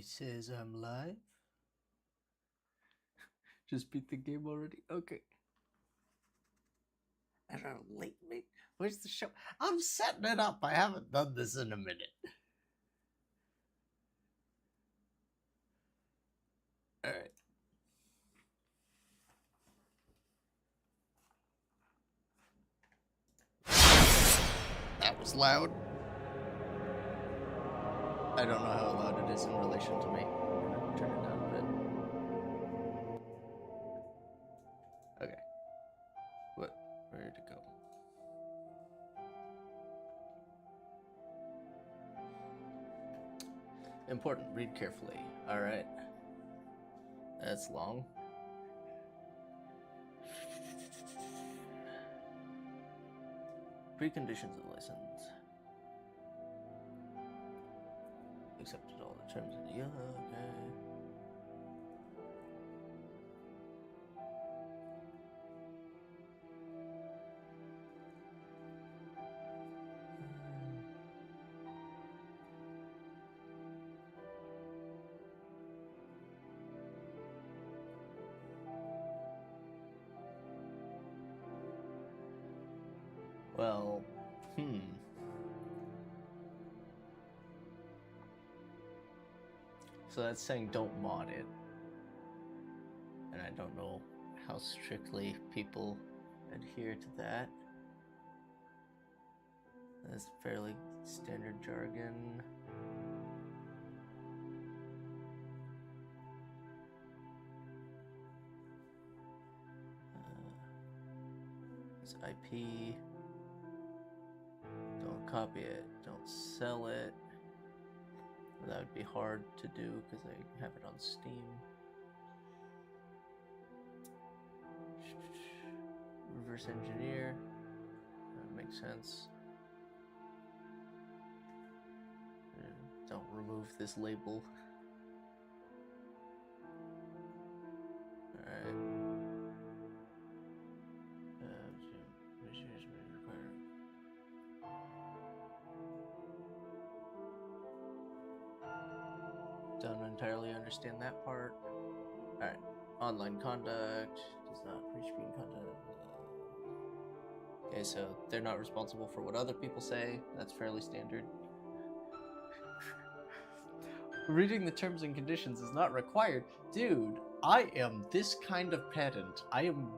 It says I'm live. Just beat the game already? Okay. I don't know, late me. Where's the show? I'm setting it up. I haven't done this in a minute. Alright. That was loud. I don't know how loud it is in relation to me. I'm gonna turn it down a bit. Okay. What? Where did it go? Important. Read carefully. Alright. That's long. Preconditions of license. Accepted all the terms of the okay. Well, So that's saying don't mod it. And I don't know how strictly people adhere to that. That's fairly standard jargon. It's IP. Don't copy it. Don't sell it. That would be hard to do because I have it on Steam. Reverse engineer. That makes sense. Don't remove this label. Alright. Don't entirely understand that part. Alright. Online conduct does not pre-screen content. Okay, so they're not responsible for what other people say. That's fairly standard. Reading the terms and conditions is not required. Dude, I am this kind of pedant. I am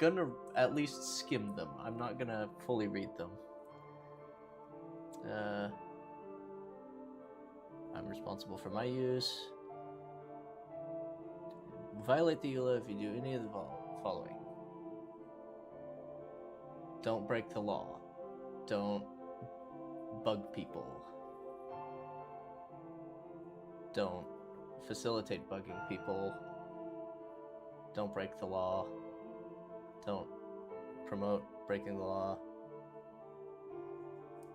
gonna at least skim them. I'm not gonna fully read them. I'm responsible for my use. Violate the EULA if you do any of the following. Don't break the law. Don't bug people. Don't facilitate bugging people. Don't break the law. Don't promote breaking the law.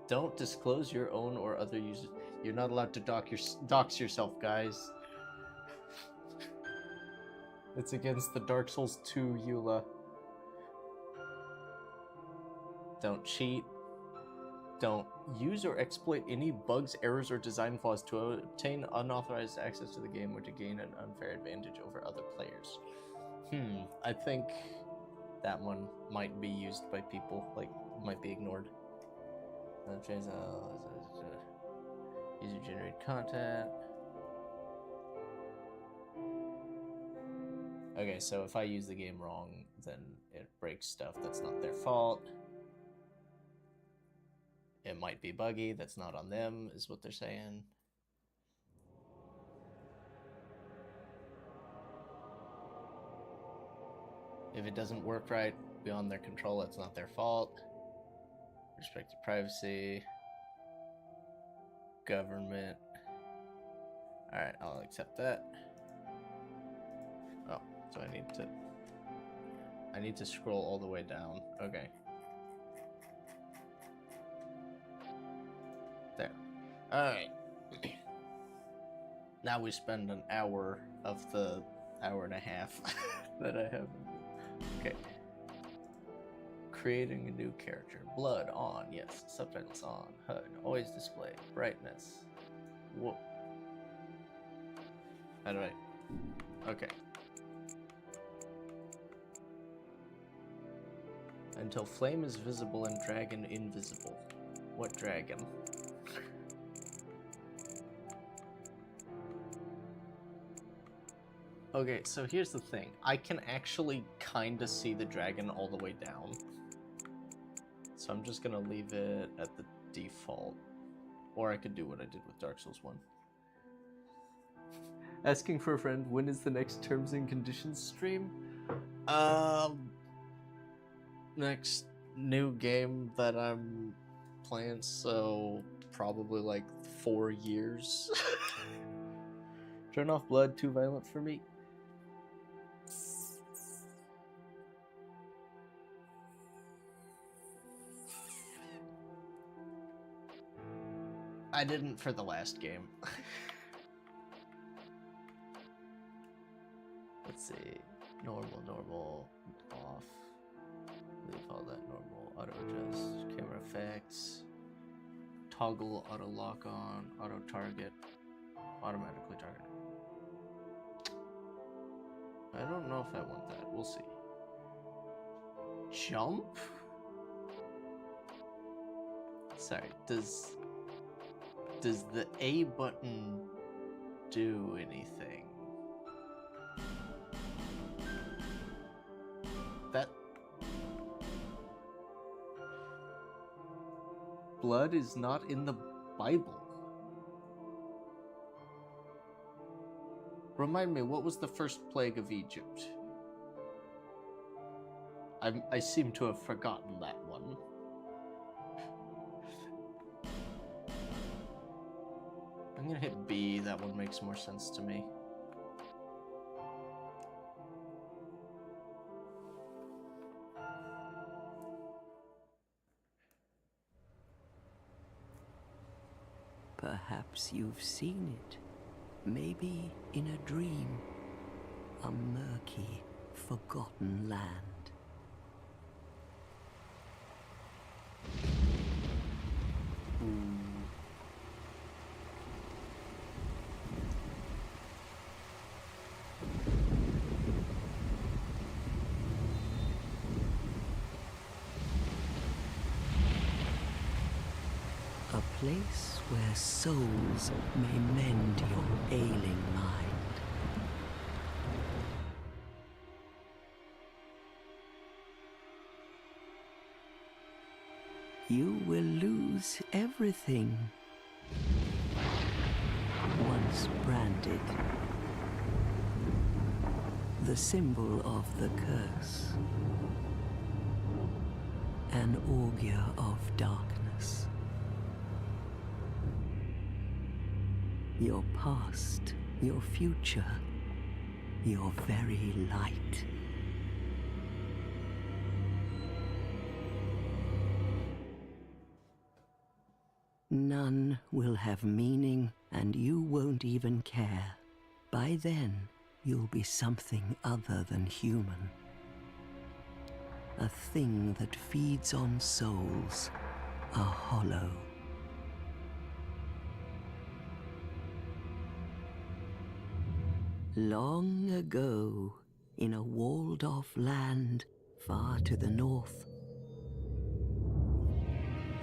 Don't disclose your own or other users. You're not allowed to dox yourself, guys. It's against the Dark Souls 2 EULA. Don't cheat. Don't use or exploit any bugs, errors, or design flaws to obtain unauthorized access to the game or to gain an unfair advantage over other players. I think that one might be used by people, like, might be ignored. User-generated content. Okay, so if I use the game wrong, then it breaks stuff that's not their fault. It might be buggy, that's not on them, is what they're saying. If it doesn't work right, beyond their control, it's not their fault. Respect to privacy. Government. Alright, I'll accept that. Oh, so I need to scroll all the way down. Okay. There. Alright. Now we spend an hour of the hour and a half that I have. Okay. Creating a new character. Blood on, yes. Subtitles on. HUD. Always display. Brightness. Whoa. How do I... Okay. Until flame is visible and dragon invisible. What dragon? Okay, so here's the thing. I can actually kinda see the dragon all the way down. So I'm just gonna leave it at the default. Or I could do what I did with Dark Souls 1. Asking for a friend, when is the next Terms and Conditions stream? Next new game that I'm playing, so probably like 4 years. Turn off blood, too violent for me. I didn't for the last game. Let's see. Normal, off. Leave all that normal. Auto adjust, camera effects. Toggle auto lock on, auto target. Automatically target. I don't know if I want that. We'll see. Jump? Sorry, does the A button do anything? That blood is not in the Bible. Remind me, what was the first plague of Egypt? I seem to have forgotten that one. I'm gonna hit B, that one makes more sense to me. Perhaps you've seen it. Maybe in a dream. A murky, forgotten land. A place where souls may mend your ailing mind. You will lose everything. Once branded. The symbol of the curse. An augur of darkness. Your past, your future, your very light. None will have meaning, and you won't even care. By then, you'll be something other than human. A thing that feeds on souls, a hollow. Long ago, in a walled-off land far to the north,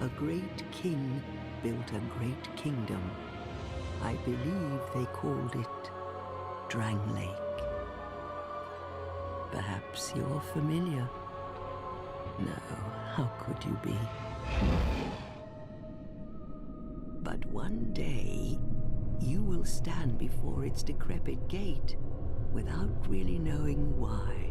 a great king built a great kingdom. I believe they called it Drang Lake. Perhaps you're familiar. No, how could you be? But one day, you will stand before its decrepit gate without really knowing why.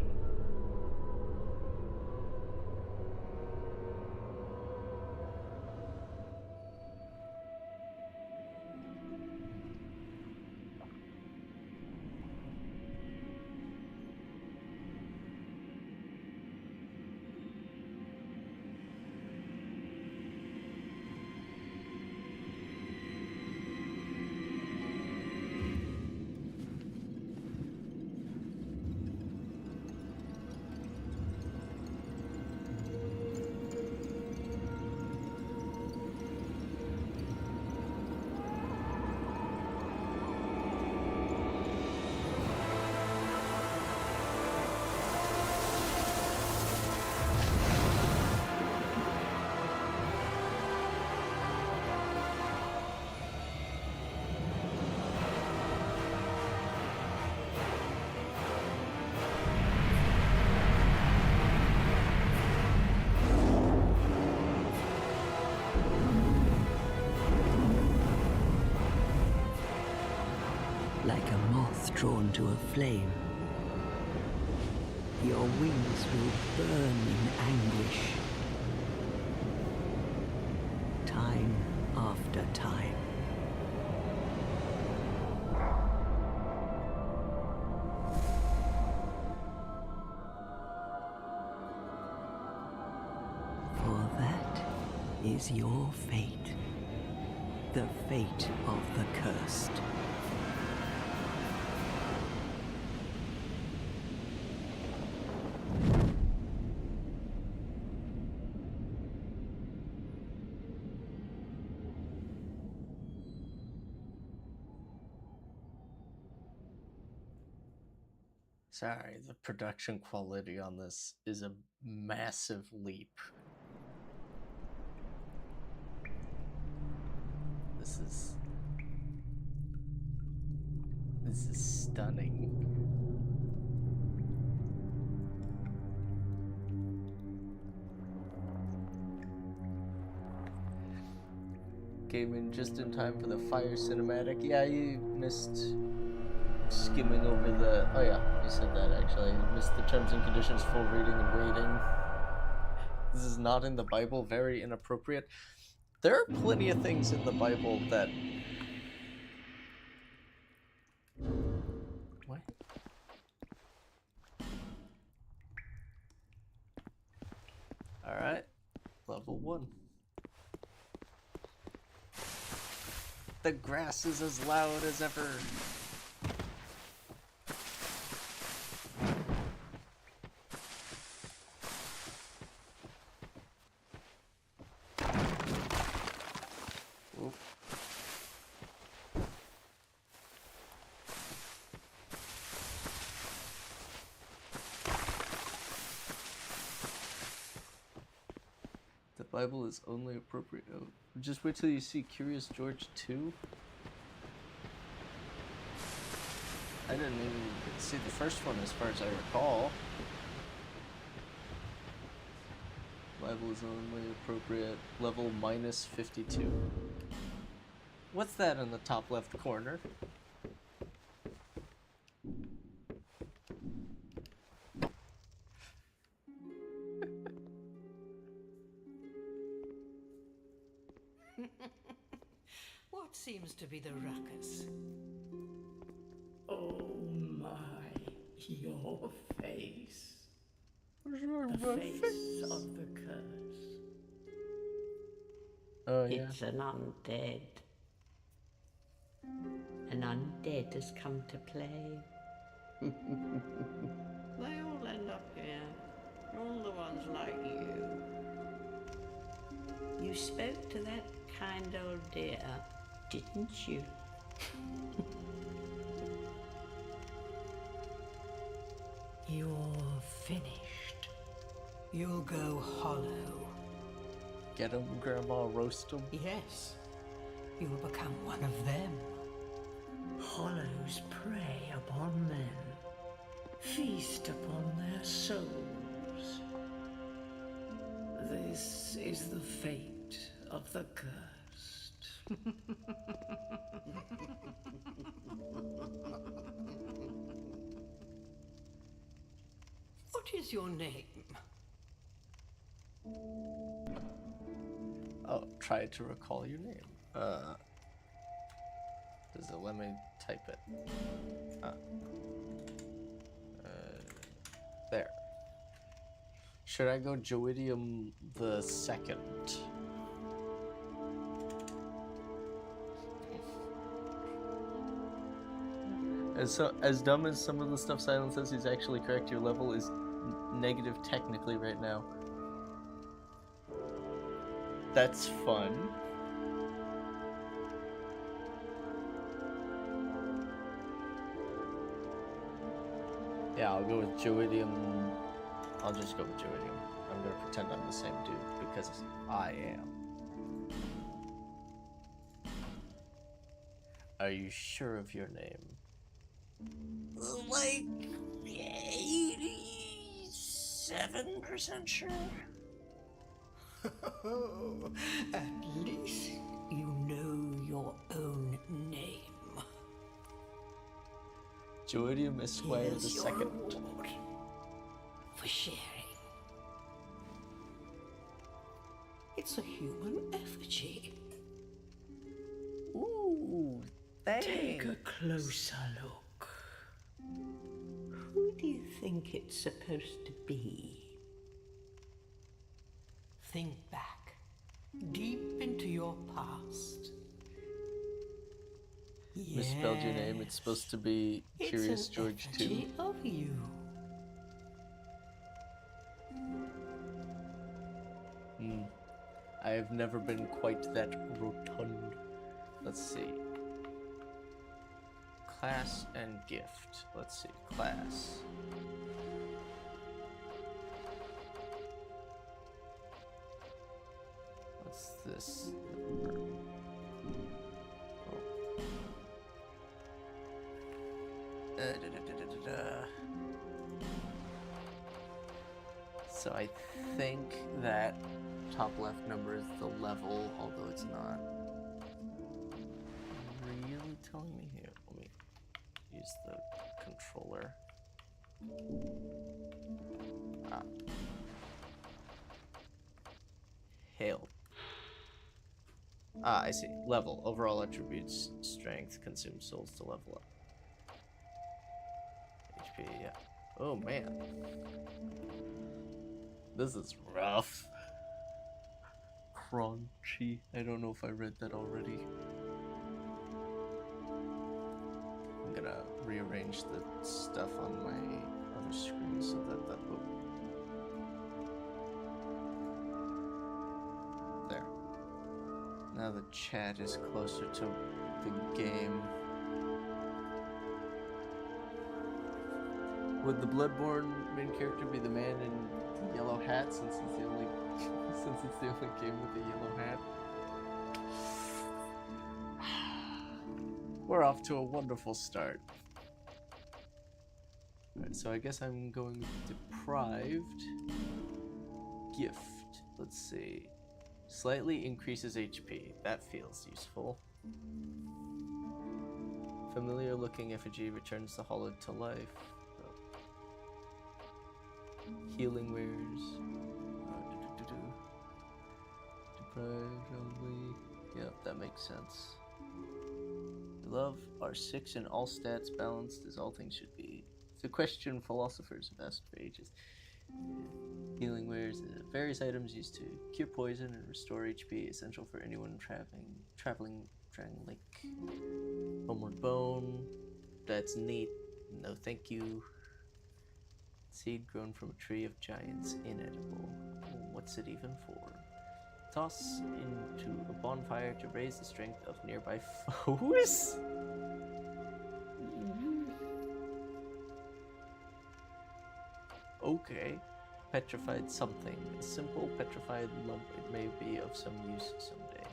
like a moth drawn to a flame. Your wings will burn in anguish, time after time. For that is your fate, the fate of the cursed. Sorry, the production quality on this is a massive leap. This is stunning. Came in just in time for the fire cinematic. Yeah, you missed skimming over the... Oh yeah, you said that actually. You missed the terms and conditions, full reading and waiting. This is not in the Bible, very inappropriate. There are plenty of things in the Bible that... What? Alright, level 1. The grass is as loud as ever. Oop. The Bible is only appropriate. Oh, just wait till you see Curious George 2. I didn't even see the first one as far as I recall. Bible is only appropriate. Level minus 52. What's that in the top left corner? What seems to be the ruckus? Oh my, your face. The Face of the curse. Oh yeah. It's an undead. An undead has come to play. They all end up here. All the ones like you. You spoke to that kind old dear, didn't you? You're finished. You'll go hollow. Get him, Grandma, roast him. Yes, you'll become one of them. Hollows prey upon men, feast upon their souls. This is the fate of the cursed. What is your name? Oh, try to recall your name. Does it let me type it? There. Should I go Joidium the Second? As dumb as some of the stuff Silent says, he's actually correct. Your level is negative technically right now. That's fun. Yeah, I'll go with Joidium. I'll just go with Joidium. I'm gonna pretend I'm the same dude because I am. Are you sure of your name? Like 87% sure. At least you know your own name. Joidium Esquire the Here's your Second. reward for sharing. It's a human effigy. Ooh, thanks. Take a closer look. Who do you think it's supposed to be? Think back, deep into your past. Misspelled your name. It's supposed to be Curious It's an George effigy 2. of you. I have never been quite that rotund. Let's see. Class and gift. Let's see. Class. What's this? Oh. So I think that top left number is the level, although it's not really telling me here. Let me use the controller. Ah. Hail. Ah, I see. Level. Overall attributes, strength, consume souls to level up. HP, yeah. Oh man. This is rough. Crunchy. I don't know if I read that already. I'm gonna rearrange the stuff on my other screen so that there. Now the chat is closer to the game. Would the Bloodborne main character be the man in the yellow hat since it's the only game with the yellow hat? We're off to a wonderful start. Alright, so I guess I'm going with deprived. Gift. Let's see. Slightly increases HP. That feels useful. Familiar looking effigy returns the hollowed to life. Healing wares. Deprived only. Yep, that makes sense. Love are 6 in all stats, balanced as all things should be. It's a question philosophers have asked for ages. Healing wares, various items used to cure poison and restore HP, essential for anyone traveling Dragon Lake. Homeward Bone, that's neat. No thank you. Seed grown from a tree of giants, inedible. What's it even for? Toss into a bonfire to raise the strength of nearby foes? Okay. Petrified something. A simple petrified lump. It may be of some use someday.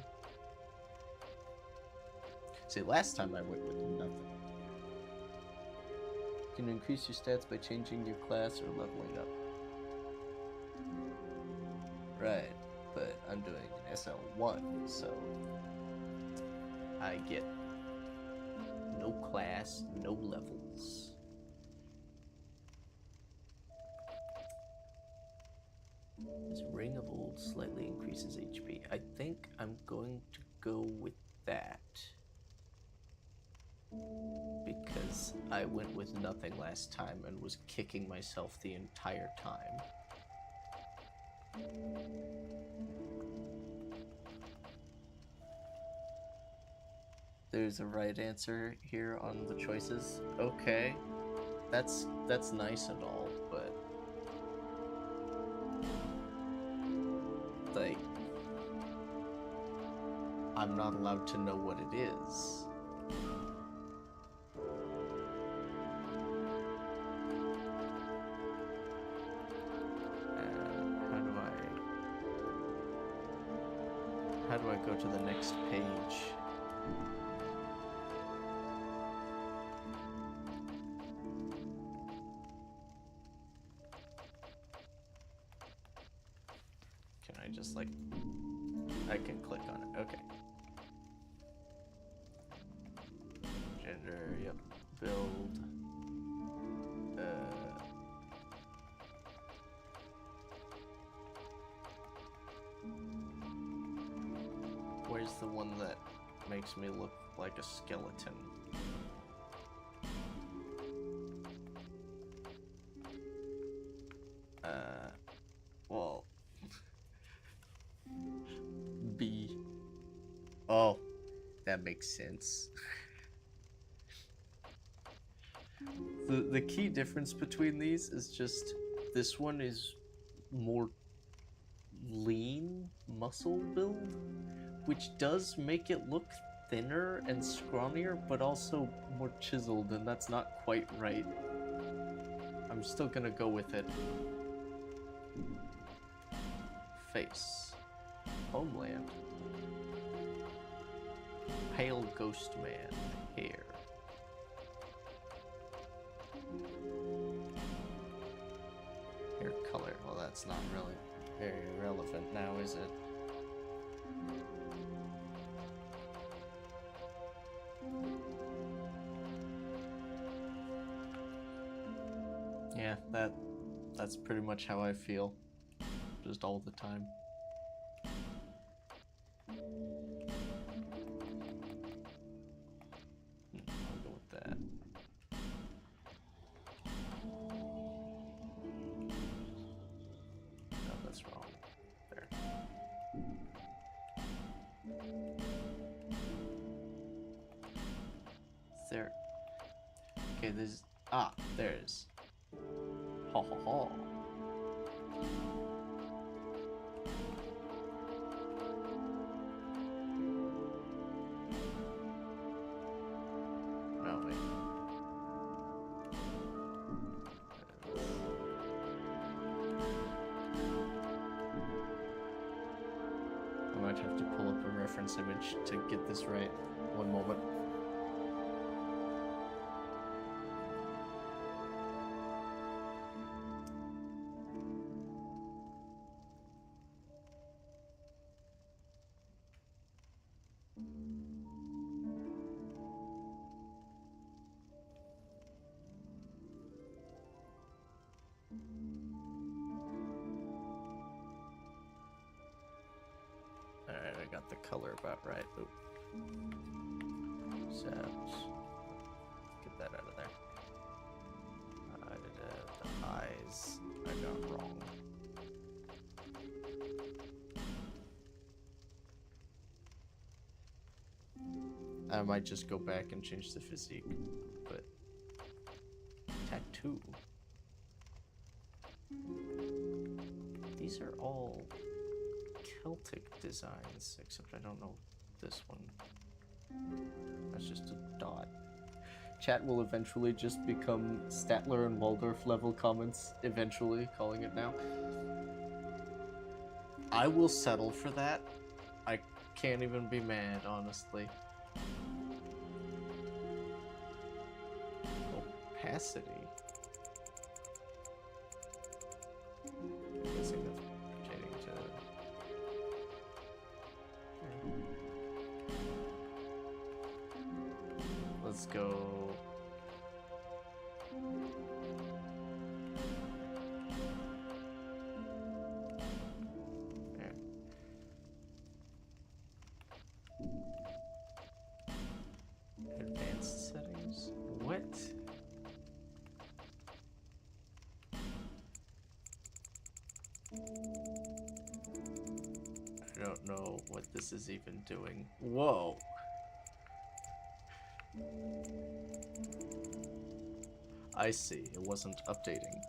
See, last time I went with nothing. You can increase your stats by changing your class or leveling up. Right, but I'm doing an SL1, so I get no class, no levels. This Ring of Old slightly increases HP. I think I'm going to go with that. Because I went with nothing last time and was kicking myself the entire time. There's a right answer here on the choices. Okay. That's nice and all, but like I'm not allowed to know what it is. How do I go to the next page? Can I just like, I can click on it, okay. Gender, yep, build. Where's the one that makes me look like a skeleton? Well, B. Oh, that makes sense. The key difference between these is just this one is more lean muscle build, which does make it look thinner and scrawnier, but also more chiseled, and that's not quite right. I'm still gonna go with it. Face. Homeland. Pale ghost man. Hair. Hair color. Well, that's not really very relevant now, is it? Yeah, that's pretty much how I feel. Just all the time. I'll go with that. No, that's wrong. There. There. Okay, there's... Ah, there's... Ha ha ha. No, wait. I might have to pull up a reference image to get this right. One moment. Alright, I got the color about right. Oop. Saps. Get that out of there. The eyes I got wrong. I might just go back and change the physique, but tattoo. These are all Celtic designs, except I don't know this one. That's just a dot. Chat will eventually just become Statler and Waldorf level comments, eventually, calling it now. I will settle for that. I can't even be mad, honestly. Opacity. I'm guessing that's pertaining to... Let's go... There. Advanced settings? What? I don't know what this is even doing. Whoa. I see, it wasn't updating.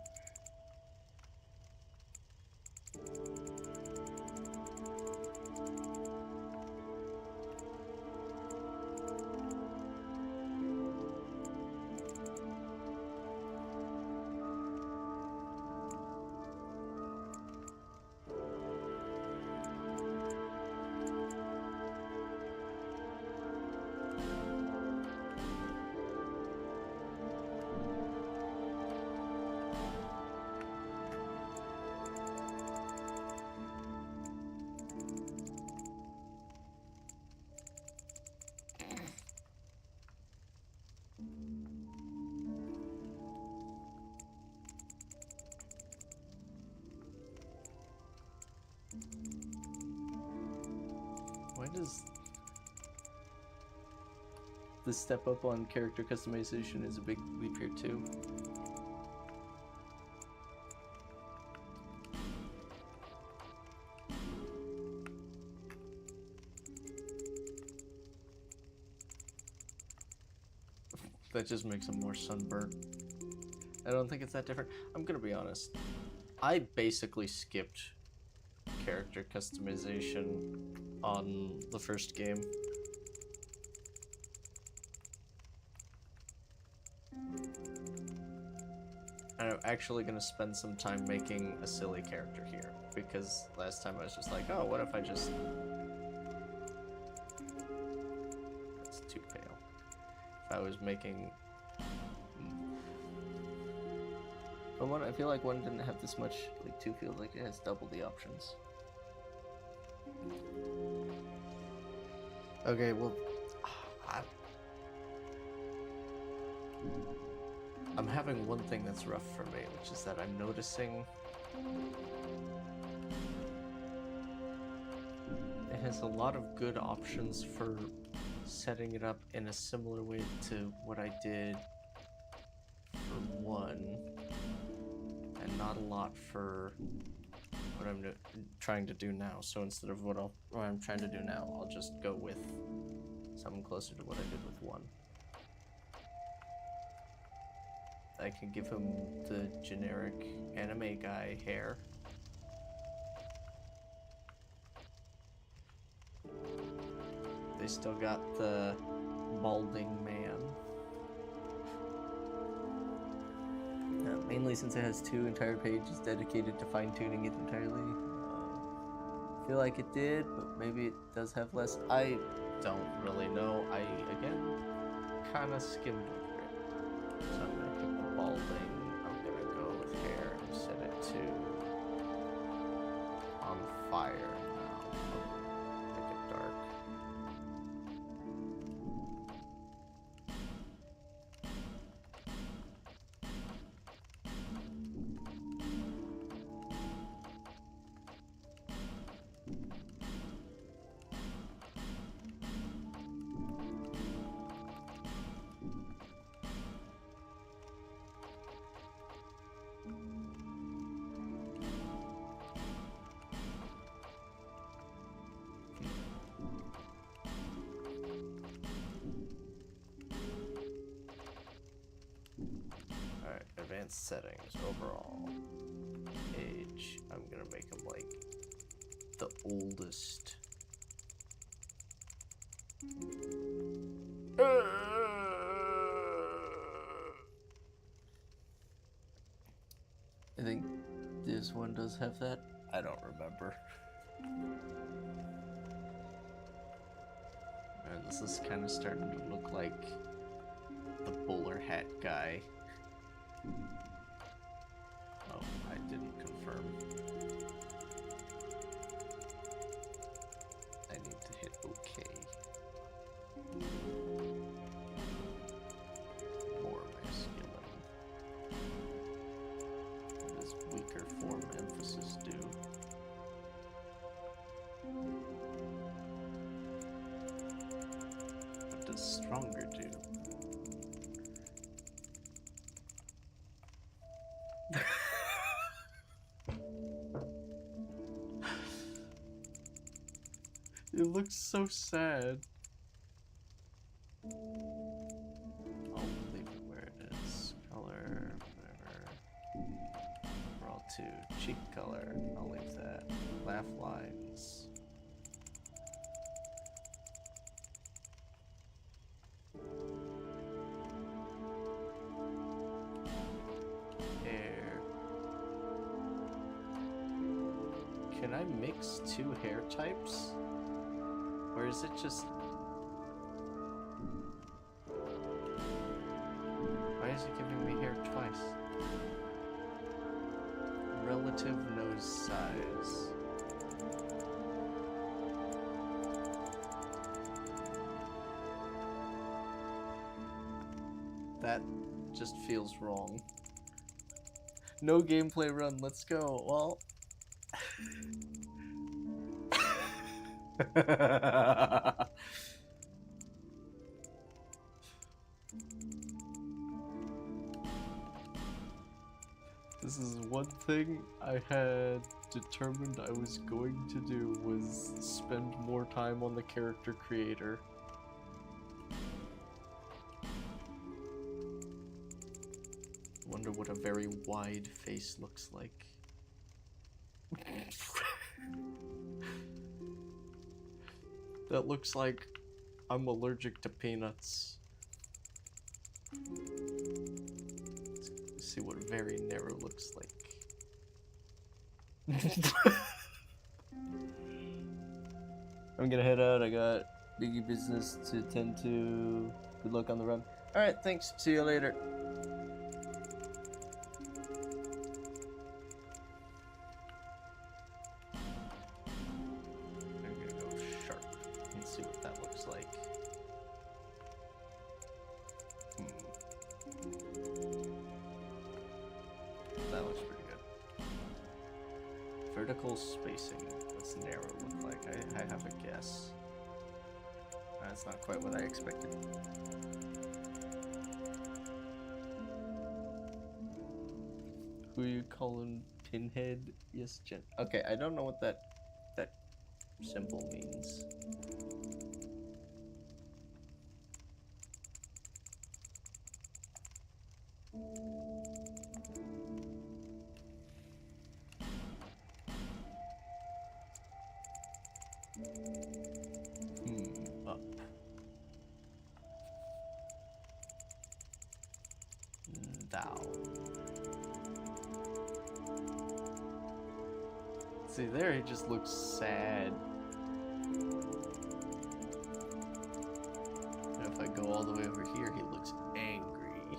the step up on character customization is a big leap here too. That just makes him more sunburnt. I don't think it's that different. I'm gonna be honest. I basically skipped character customization on the first game. And I'm actually gonna spend some time making a silly character here, because last time I was just like, oh, what if I just... That's too pale. If I was making... But one, I feel like one didn't have this much, like 2 feels like it has double the options. Okay, well, I'm having one thing that's rough for me, which is that I'm noticing it has a lot of good options for setting it up in a similar way to what I did for 1, and not a lot for what I'm trying to do now. So instead of what I'm trying to do now, I'll just go with something closer to what I did with 1. I can give him the generic anime guy hair. They still got the balding man. Mainly since it has 2 entire pages dedicated to fine-tuning it entirely. I feel like it did, but maybe it does have less. I don't really know. I, again, kind of skimmed over it. So I'm gonna pick the balding. I'm gonna go with hair and set it to on fire now. Make it dark. Advanced settings, overall age, I'm gonna make him like the oldest. I think this one does have that. I don't remember. And this is kind of starting to look like the bowler hat guy. Oh, I didn't confirm. I need to hit OK. More masculine. What does weaker form emphasis do? What does stronger do? It looks so sad. I'll leave it where it is. Color, whatever. Overall 2. Cheek color, I'll leave that. Laugh lines. Hair. Can I mix 2 hair types? Or is it just... Why is it giving me hair twice? Relative nose size. That just feels wrong. No gameplay run, let's go. Well... is one thing I had determined I was going to do, was spend more time on the character creator. Wonder what a very wide face looks like. That looks like I'm allergic to peanuts. Let's see what very narrow looks like. I'm gonna head out. I got biggie business to attend to. Good luck on the run. Alright, thanks. See you later. I'm gonna go sharp and see what that looks like. That looks pretty good. Vertical spacing. What's narrow look like? I have a guess. That's not quite what I expected. Who you calling Pinhead? Yes, Jen. Okay, I don't know what that symbol means. Up. Down. See, there he just looks sad. And if I go all the way over here, he looks angry.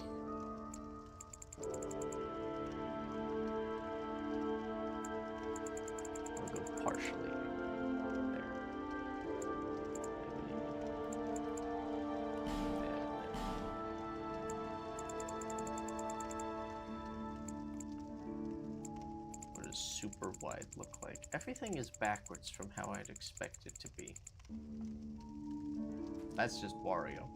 I'll go partially there. What does super wide look like? Everything is backwards from how I'd expect it to be. That's just Wario.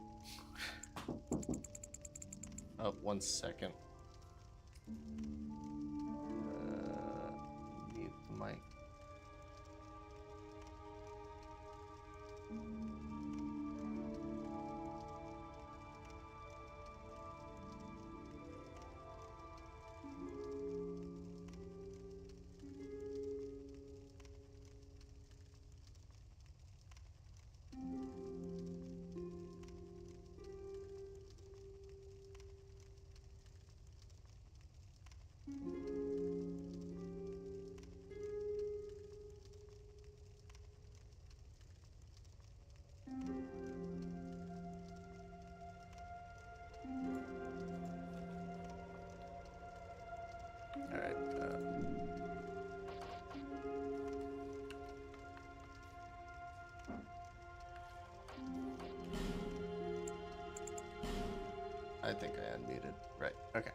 Oh, 1 second. Mute the mic. Alright, I think I unmuted. Right, okay.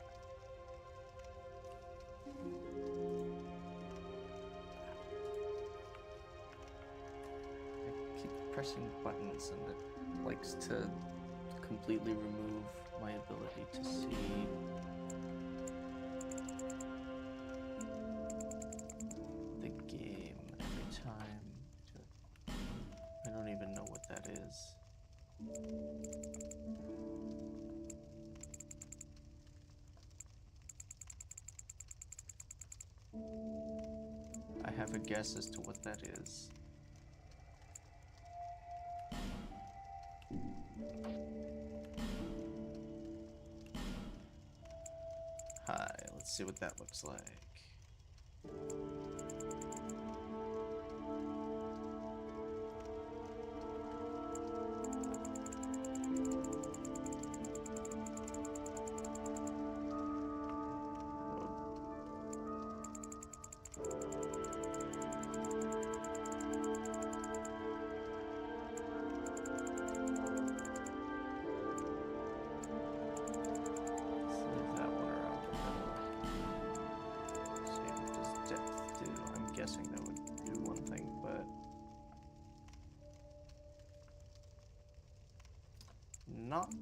I keep pressing buttons and it likes to completely remove my ability to see. The game every time. I don't even know what that is. I have a guess as to what that is. Hi, let's see what that looks like. Guessing that would do one thing, but not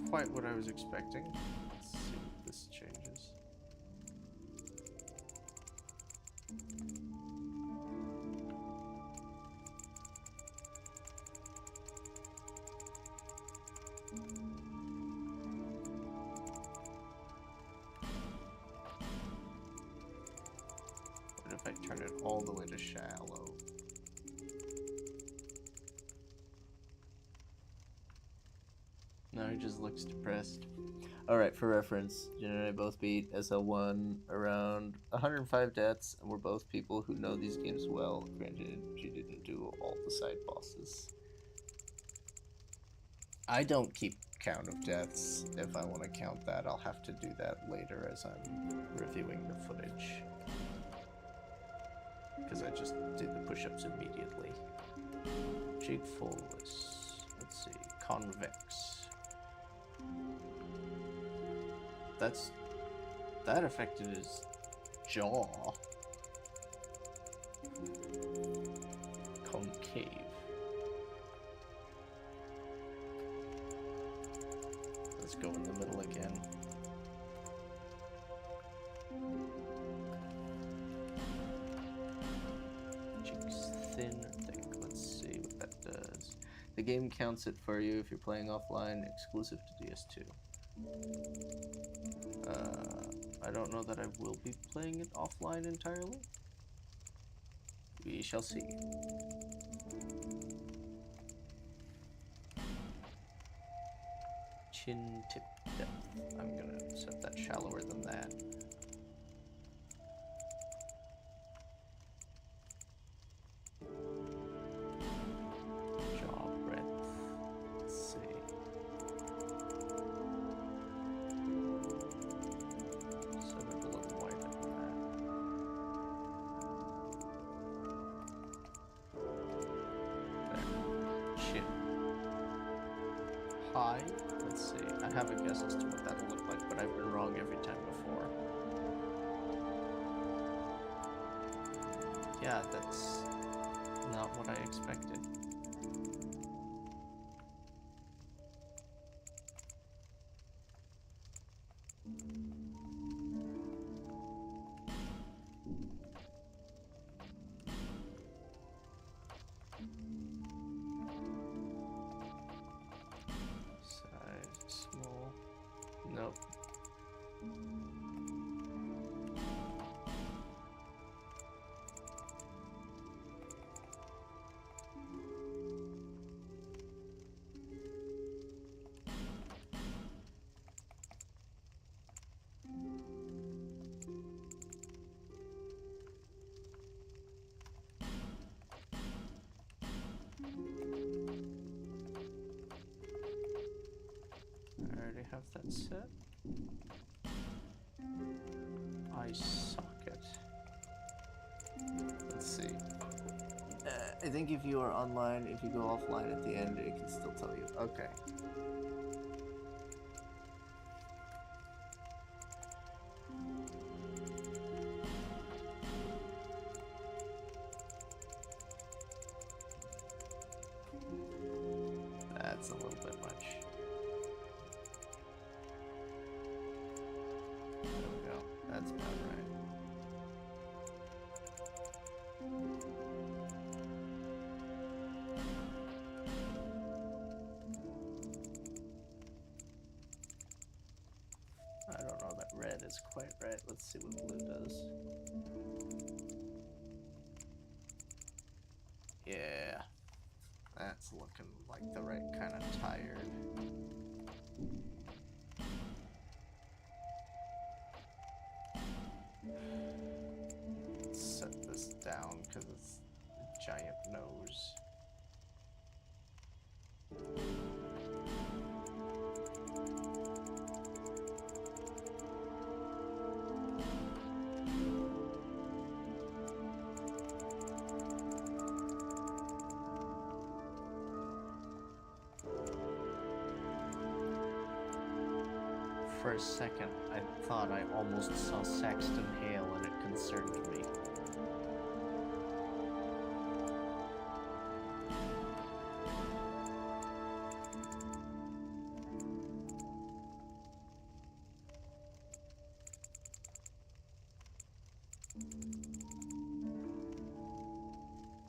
quite what I was expecting. Let's see if this changes. turn it all the way to shallow. No, he just looks depressed. Alright, for reference, Jen and I both beat SL1 around 105 deaths, and we're both people who know these games well. Granted, she didn't do all the side bosses. I don't keep count of deaths. If I want to count that, I'll have to do that later as I'm reviewing the footage. Because I just did the push-ups immediately. Jig Fullis. Let's see. Convex. That affected his jaw. Concave. Let's go in the middle again. Cheeks thin, thick. Let's see what that does. The game counts it for you if you're playing offline, exclusive to DS2. I don't know that I will be playing it offline entirely. We shall see. Chin tip depth. I'm gonna set that shallower than that. Jaw breadth. Let's see. Set it a little wider than that. There. Chin. High. Let's see. I have a guess as to what that'll look like, but I've been wrong every time before. Yeah, that's not what I expected. Size small. Nope. I already have that set. Eye socket. Let's see. I think if you are online, if you go offline at the end, it can still tell you. Okay. That's a little bit much. There we go. That's about right. I don't know that red is quite right. Let's see what blue does. Yeah. That's looking like the right kind of tired. Let's set this down because it's a giant nose. For a second, I thought I almost saw Saxton Hale and it concerned me.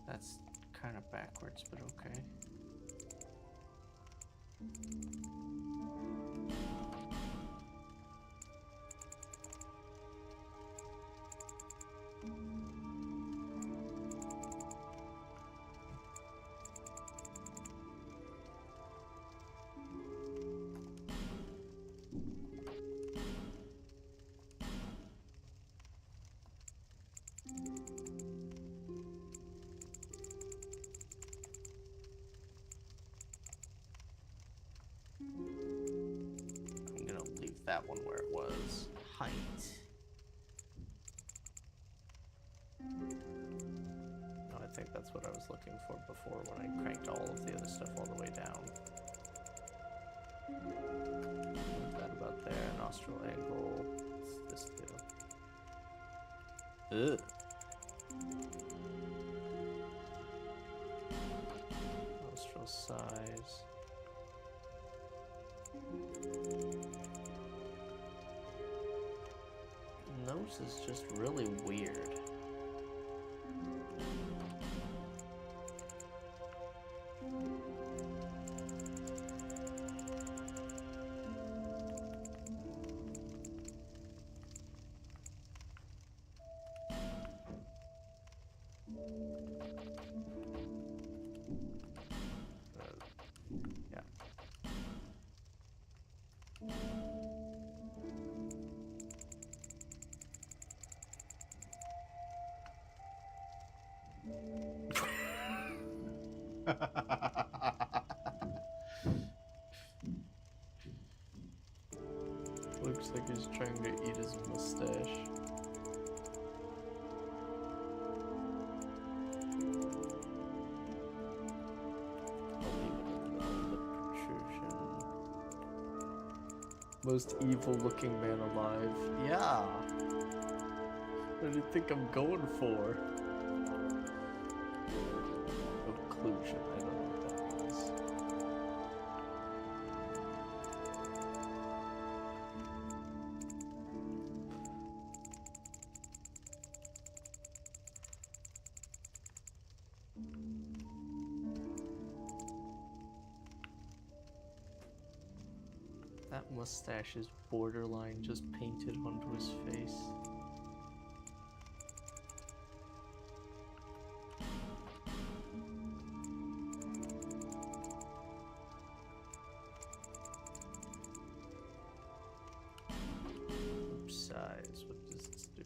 That's kind of backwards, but okay. that one where it was. Height. No, I think that's what I was looking for before when I cranked all of the other stuff all the way down. Move that about there. Nostril angle. What's this do? Ugh. Nostril size. Nose is just really weird. Yeah. Looks like he's trying to eat his mustache. I'll leave it in the middle of the protrusion. Most evil looking man alive. Yeah! What do you think I'm going for? Occlusion, I don't know what that means. That mustache is borderline just painted onto his face. Size, what does this do?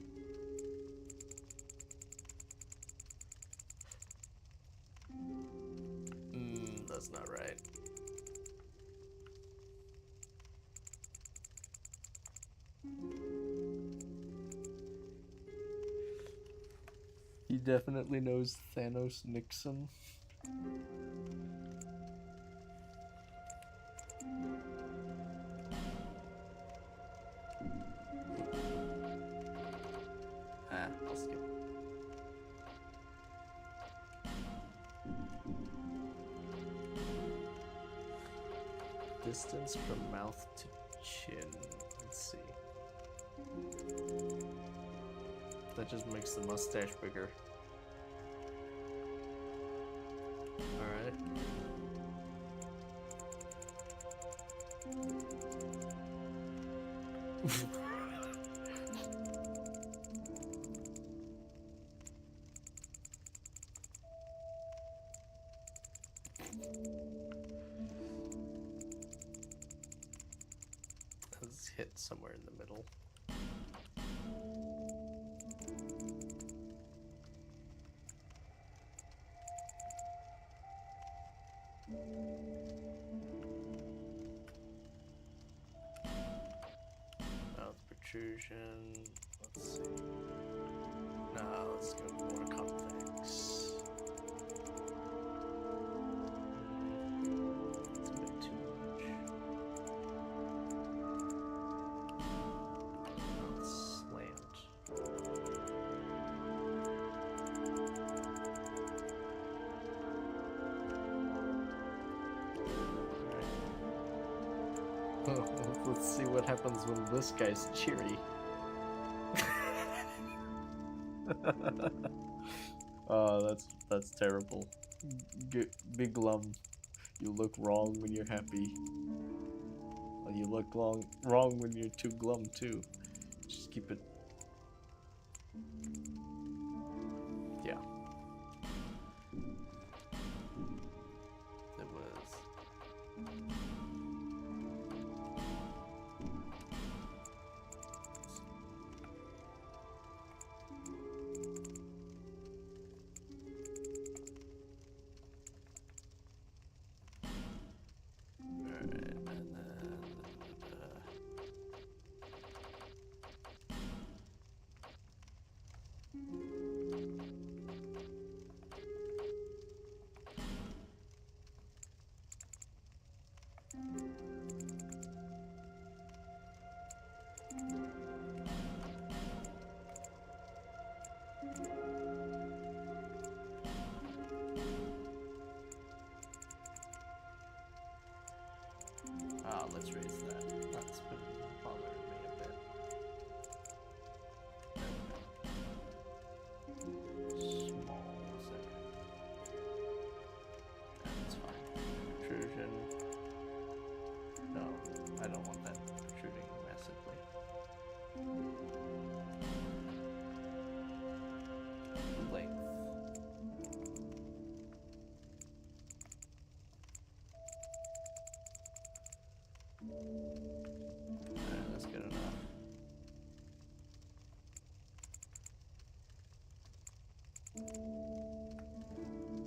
That's not right. He definitely knows Thanos Nixon. I'll skip. Distance from mouth to chin. Let's see. That just makes the mustache bigger. Alright. Let's hit somewhere in the middle. Mouth protrusion. Let's see. No, let's go more convex. It's a bit too much. Mouth slant. Let's see what happens when this guy's cheery. Oh, that's terrible. Big glum. You look wrong when you're happy. Well, you look wrong when you're too glum too. Just keep it. Yeah. It was. Alright, and then let's raise that. That's been bothering me a bit. Small, is it? That's fine. Protrusion. No, I don't want that protruding massively. Length. Alright, that's good enough.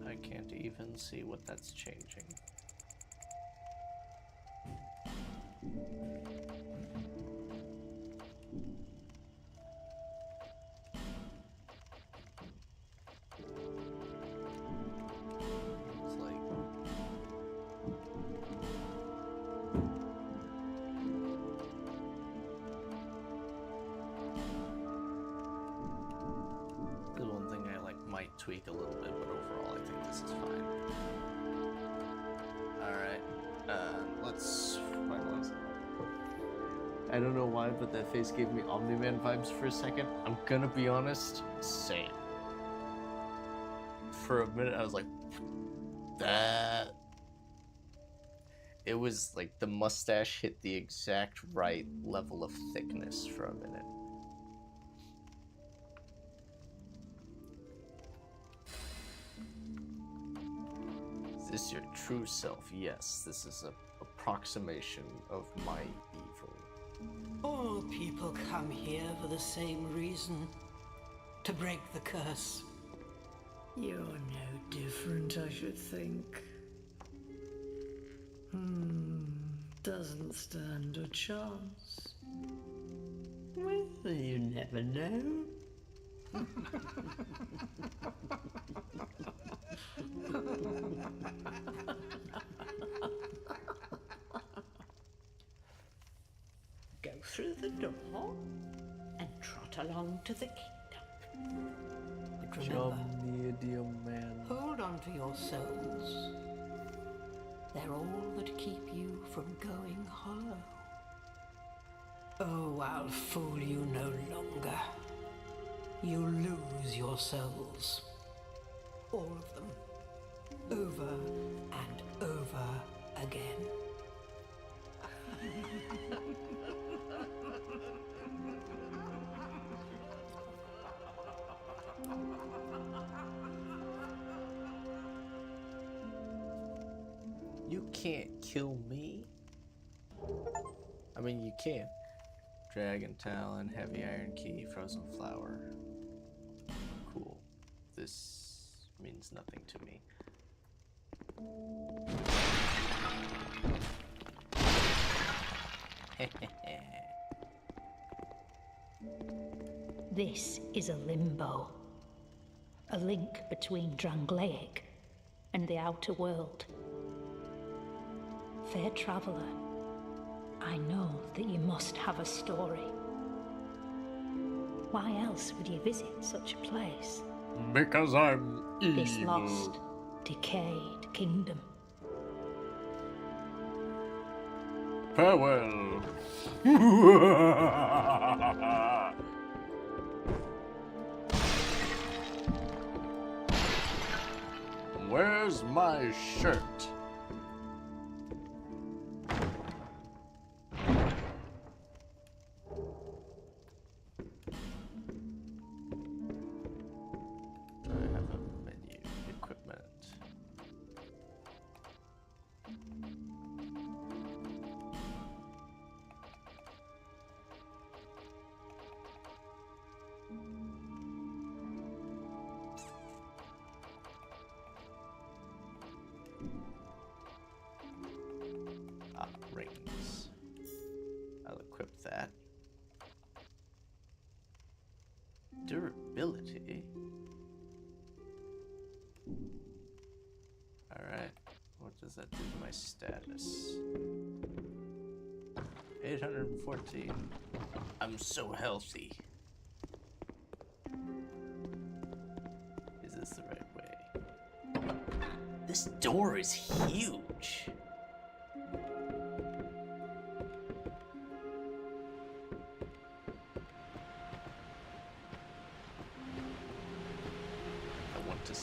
I can't even see what that's changing. It's like the one thing I might tweak a little bit, but overall I think this is fine. Alright, let's finalize it. I don't know why, but that face gave me Omni-Man vibes for a second. I'm gonna be honest, same. For a minute I was like, that. It was like the mustache hit the exact right level of thickness for a minute. Is this your true self? Yes, this is an approximation of my evil. All people come here for the same reason. To break the curse. You're no different, I should think. Doesn't stand a chance. Well, you never know. Go through the door and trot along to the kingdom. But remember, Medium man. hold on to your souls. They're all that keep you from going hollow. Oh, I'll fool you no longer. You lose your souls. All of them. Over and over again. You can't kill me. I mean, you can. Dragon Talon, Heavy Iron Key, Frozen Flower. Cool. This means nothing to me. This is a limbo. A link between Drangleic and the outer world. Fair traveller, I know that you must have a story. Why else would you visit such a place? Because I'm evil. This lost, decayed kingdom. Farewell. Where's my shirt? I have a menu, equipment. Rings. I'll equip that. Durability. Alright. What does that do to my status? 814. I'm so healthy. Is this the right way? This door is huge.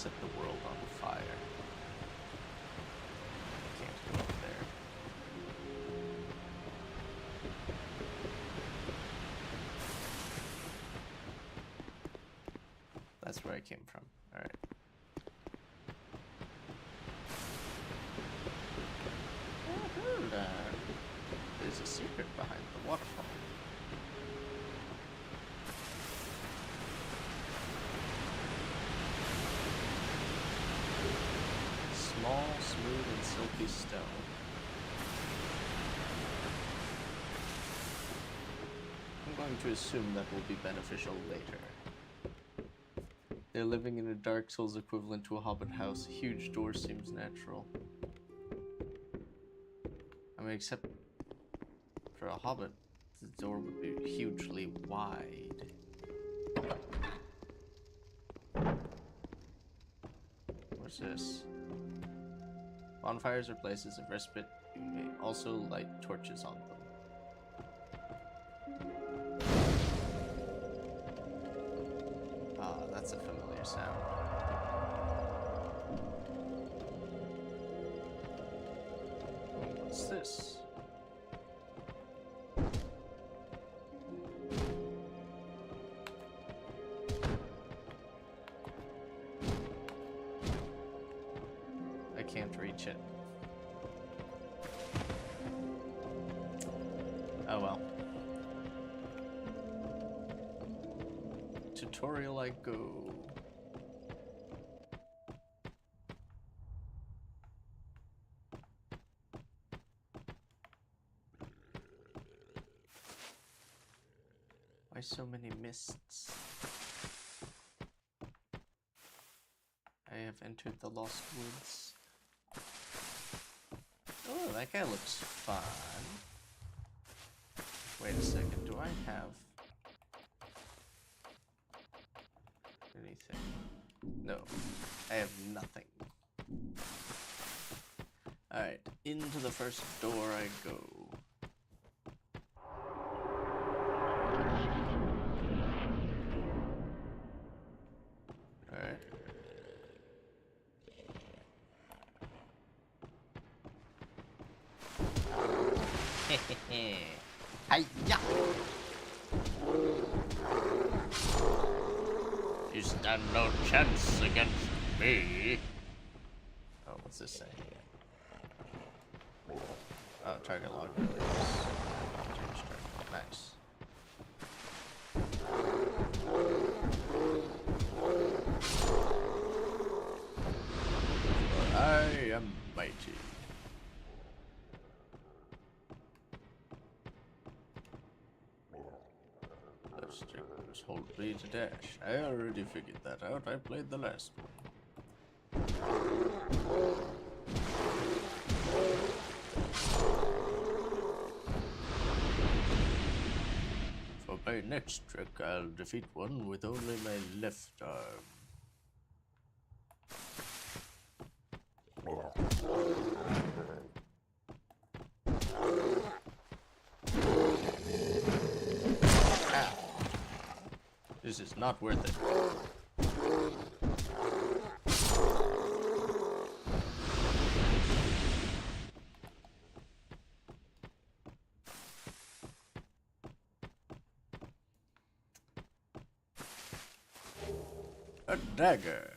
set the world on fire. Can't go up there. That's where I came from. Alright. There's a secret behind the waterfall. Small, smooth, and silky stone. I'm going to assume that will be beneficial later. They're living in a Dark Souls equivalent to a Hobbit house. A huge door seems natural. I mean, except for a Hobbit, the door would be hugely wide. What's this? Bonfires are places of respite. You may also light torches on them. Ah, that's a familiar sound. What's this? I can't reach it. Oh well. Tutorial I go. Why so many mists? I have entered the Lost Woods. Oh, that guy looks fun. Wait a second, do I have anything? No, I have nothing. Alright, into the first door I go. Alright. Hiya! You stand no chance against me. Oh, what's this say? Oh, target log release. Change target. Nice. For I am mighty. Hold B to dash. I already figured that out. I played the last one. For my next trick, I'll defeat one with only my left arm. This is not worth it. A dagger.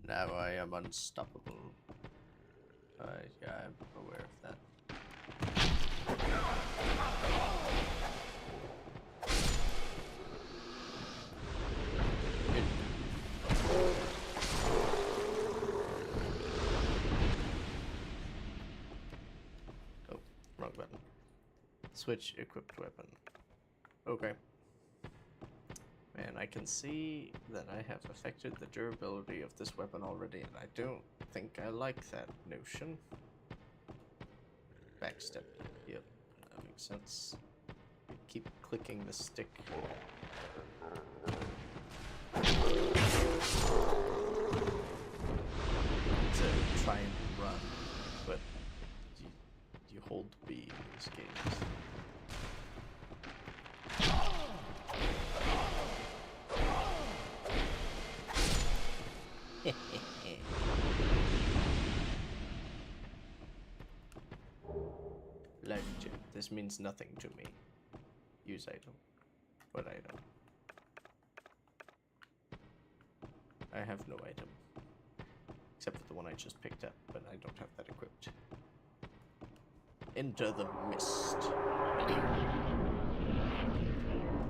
Now I am unstoppable. Yeah, I'm aware of that. Oh, wrong button. Switch equipped weapon. Okay. Man, I can see that I have affected the durability of this weapon already, and I don't think I like that notion. Backstep. Yep, that makes sense. Keep clicking the stick. To try and run, but you hold B in these games. Life gem. This means nothing to me. Use item. What item? I have no item. Except for the one I just picked up, but I don't have that equipped. Into the mist.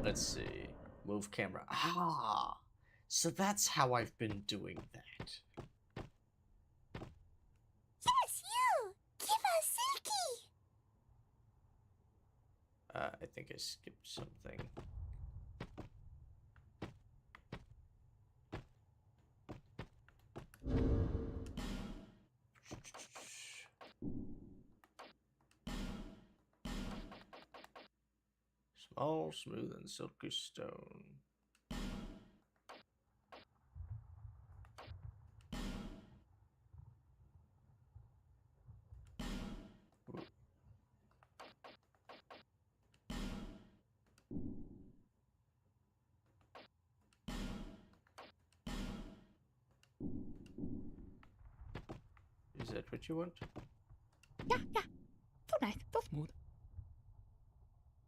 Let's see. Move camera. Ah! So that's how I've been doing that. Yes, you! Give us Silky! I think I skipped something. Small, smooth, and silky stone. Is that what you want? Yeah. So nice, so smooth.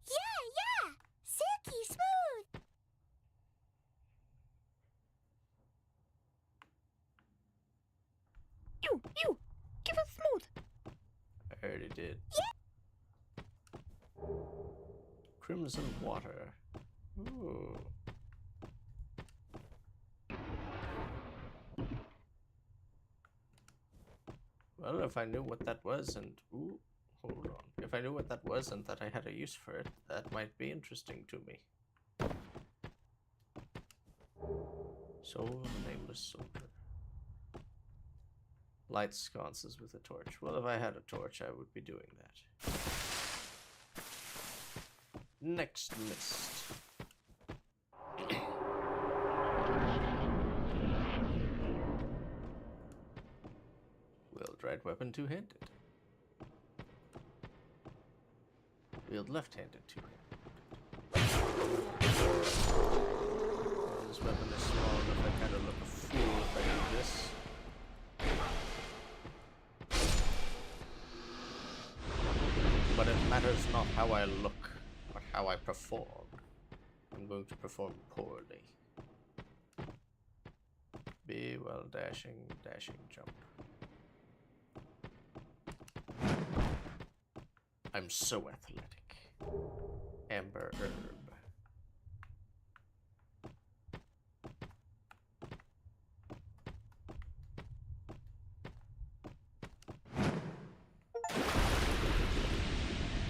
Yeah! Silky smooth! You! Give us smooth! I already did. Crimson water. Ooh. Well, if I knew what that was and... Ooh, hold on. If I knew what that was and that I had a use for it, that might be interesting to me. Soul of a nameless soldier. Light sconces with a torch. Well, if I had a torch, I would be doing that. Next mist. Wield right weapon two-handed. Wield left-handed two-handed. This weapon is small enough I kind of look a fool if I do this. But it matters not how I look, but how I perform. I'm going to perform poorly. Be well, dashing, jump. I'm so athletic. Amber herb.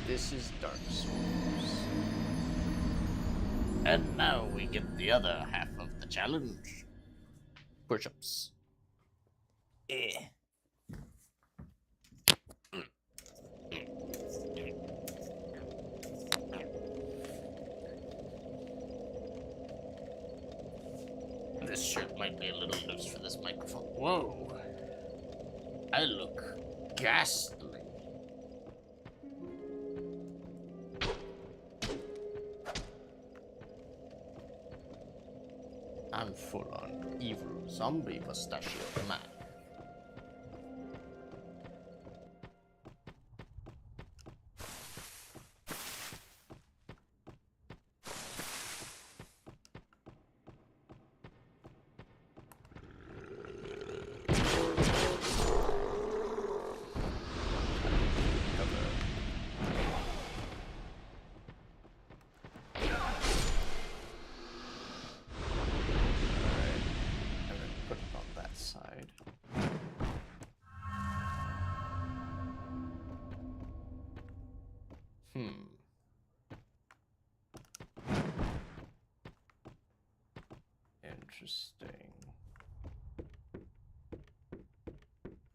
This is Dark Souls. And now we get the other half of the challenge. Push-ups. This shirt might be a little loose for this microphone. Whoa. I look ghastly. I'm full on evil zombie pistachio man. Interesting.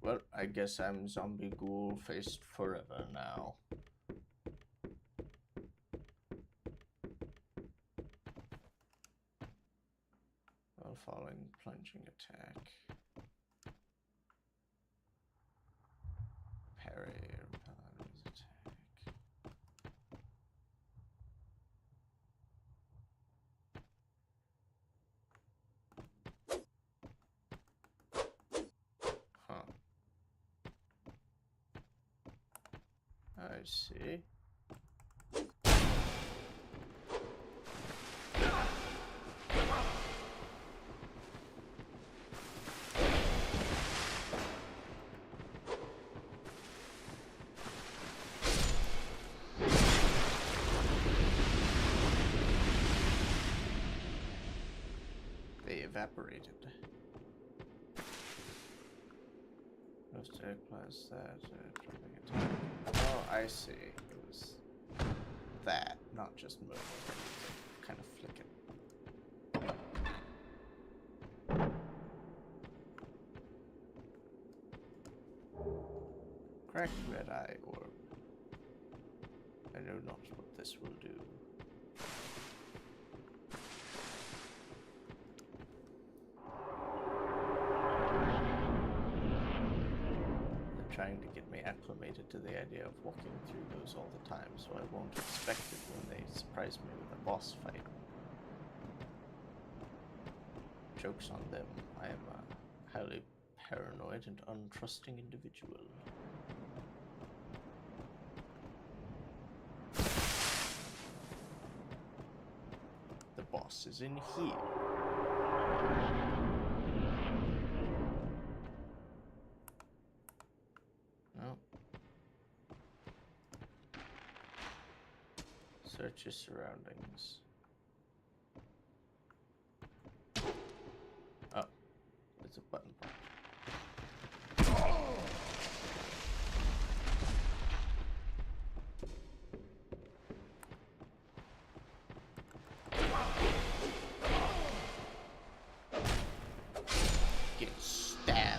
Well, I guess I'm zombie ghoul faced forever now. While following plunging attack. Parry or repel enemy's attack. see. They evaporated. Most egg plus that. Oh, I see. It was that, not just moving. Kind of flicking. Cracked red eye orb. I know not what this will do. Trying to get me acclimated to the idea of walking through those all the time, so I won't expect it when they surprise me with a boss fight. Joke's on them. I am a highly paranoid and untrusting individual. The boss is in here. Search your surroundings. Oh, it's a button punch. Get stabbed.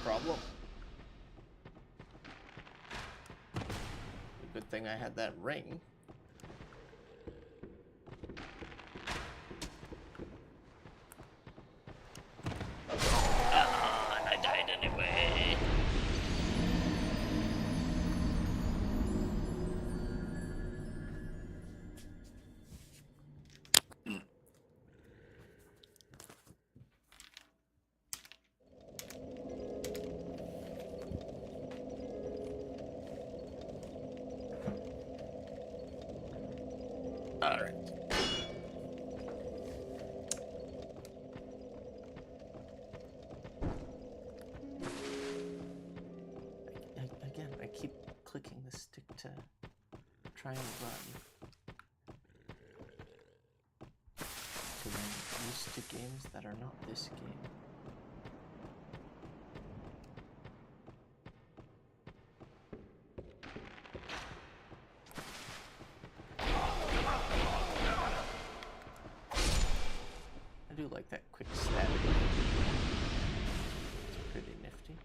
Problem. Good thing I had that ring. I died anyway. All right. Again, I keep clicking the stick to try and run. Because I'm used to games that are not this game. I do like that quick stab. It's pretty nifty.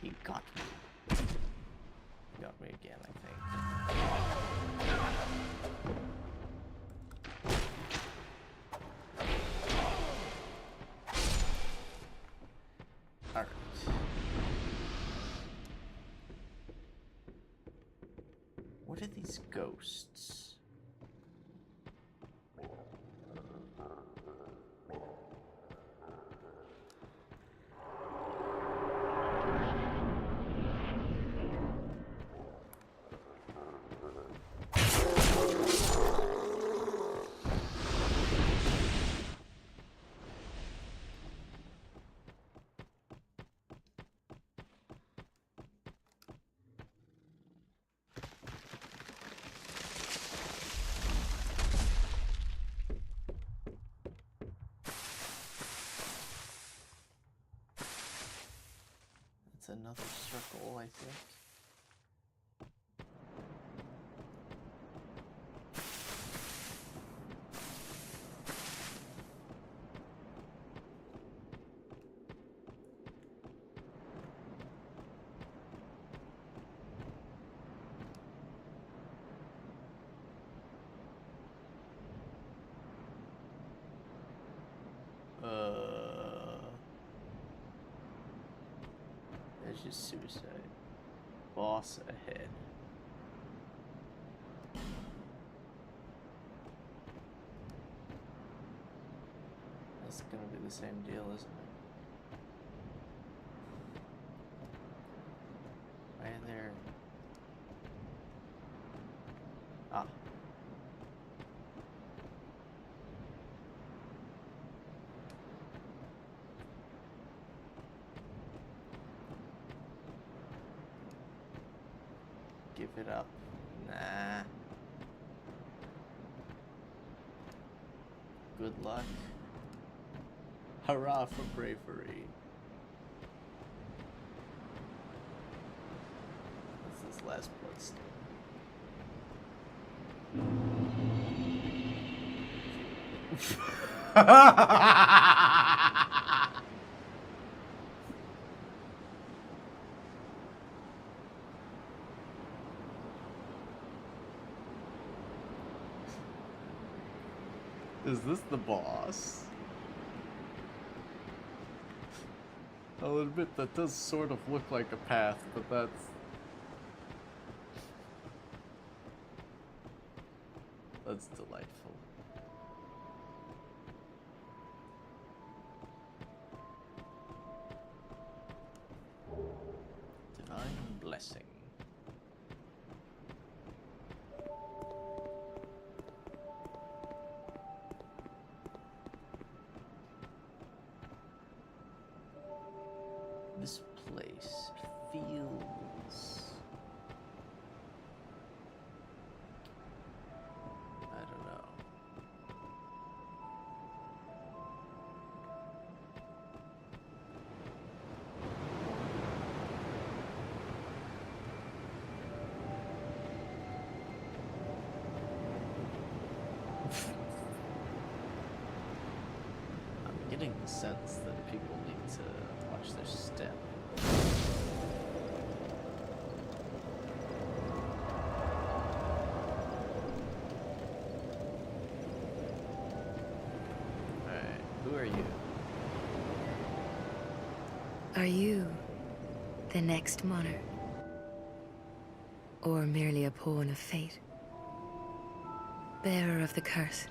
He got me. He got me again, I think. Alright. What are these ghosts? Another circle, I think. There's just suicide. Boss ahead. That's gonna be the same deal, isn't it? Why are there... Ah. Give it up. Nah. Good luck. Hurrah for bravery. What's this last bloodstain? Is this the boss? I'll admit that does sort of look like a path, but that's delightful. Divine blessing. This place feels... I don't know. I'm getting the sense that people need to watch their step. Alright, who are you? Are you the next monarch? Or merely a pawn of fate? Bearer of the curse,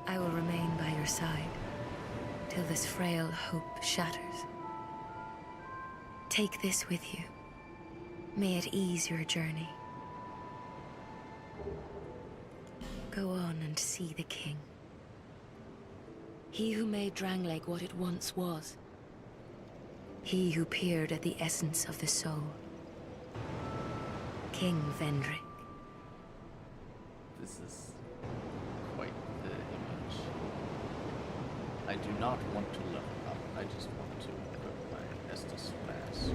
I will remain by your side till this frail hope shatters. Take this with you. May it ease your journey. Go on and see the king. He who made Drangleic what it once was. He who peered at the essence of the soul. King Vendrick. This is quite the image. I do not want to level up, I just want to equip my Estus Mass.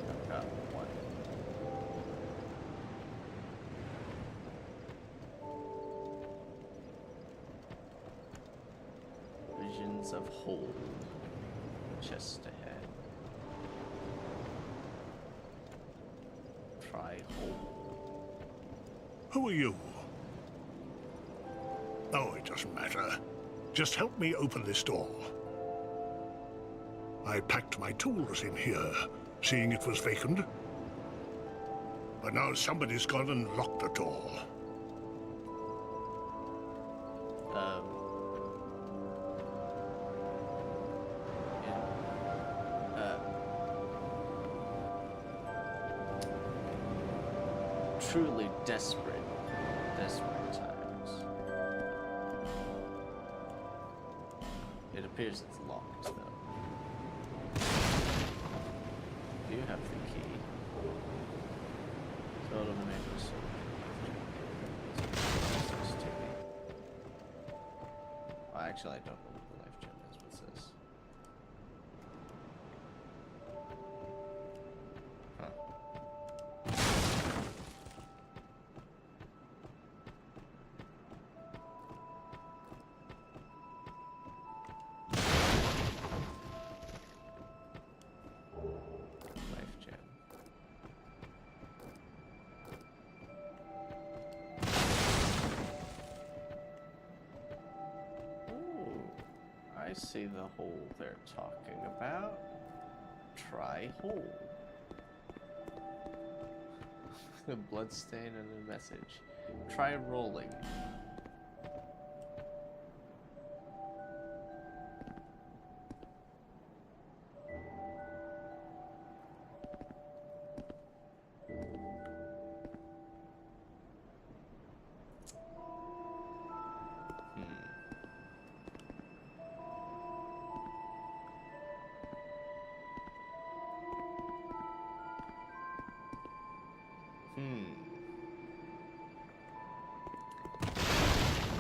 I've got one. Visions of hold. Chest ahead. Try hold. Who are you? Oh, it doesn't matter. Just help me open this door. I packed my tools in here, seeing it was vacant. But now somebody's gone and locked the door. Truly desperate times. It appears it's locked, though. Do you have the key? So eliminators. Well, actually, I don't know what the life gem is. What's this? Huh. I see the hole they're talking about. Try hole. The bloodstain and a message. Try rolling.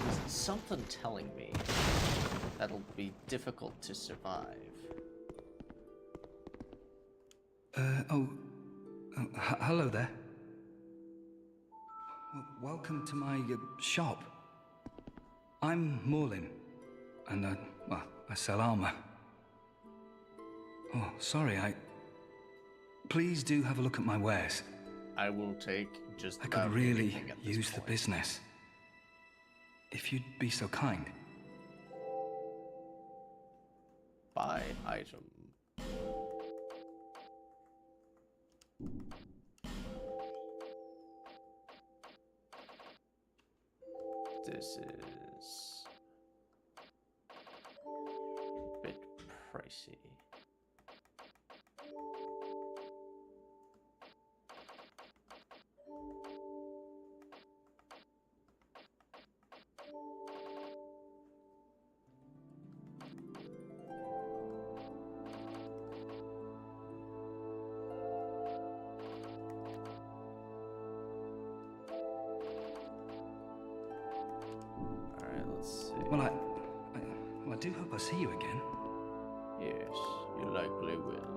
There's something telling me that'll be difficult to survive. Hello there. Welcome to my shop. I'm Morlin, and I sell armor. Oh, sorry, Please do have a look at my wares. I will take just I about could really anything at this use the point. business. If you'd be so kind. Buy item. This is a bit pricey. Well, I do hope I see you again. Yes, you likely will.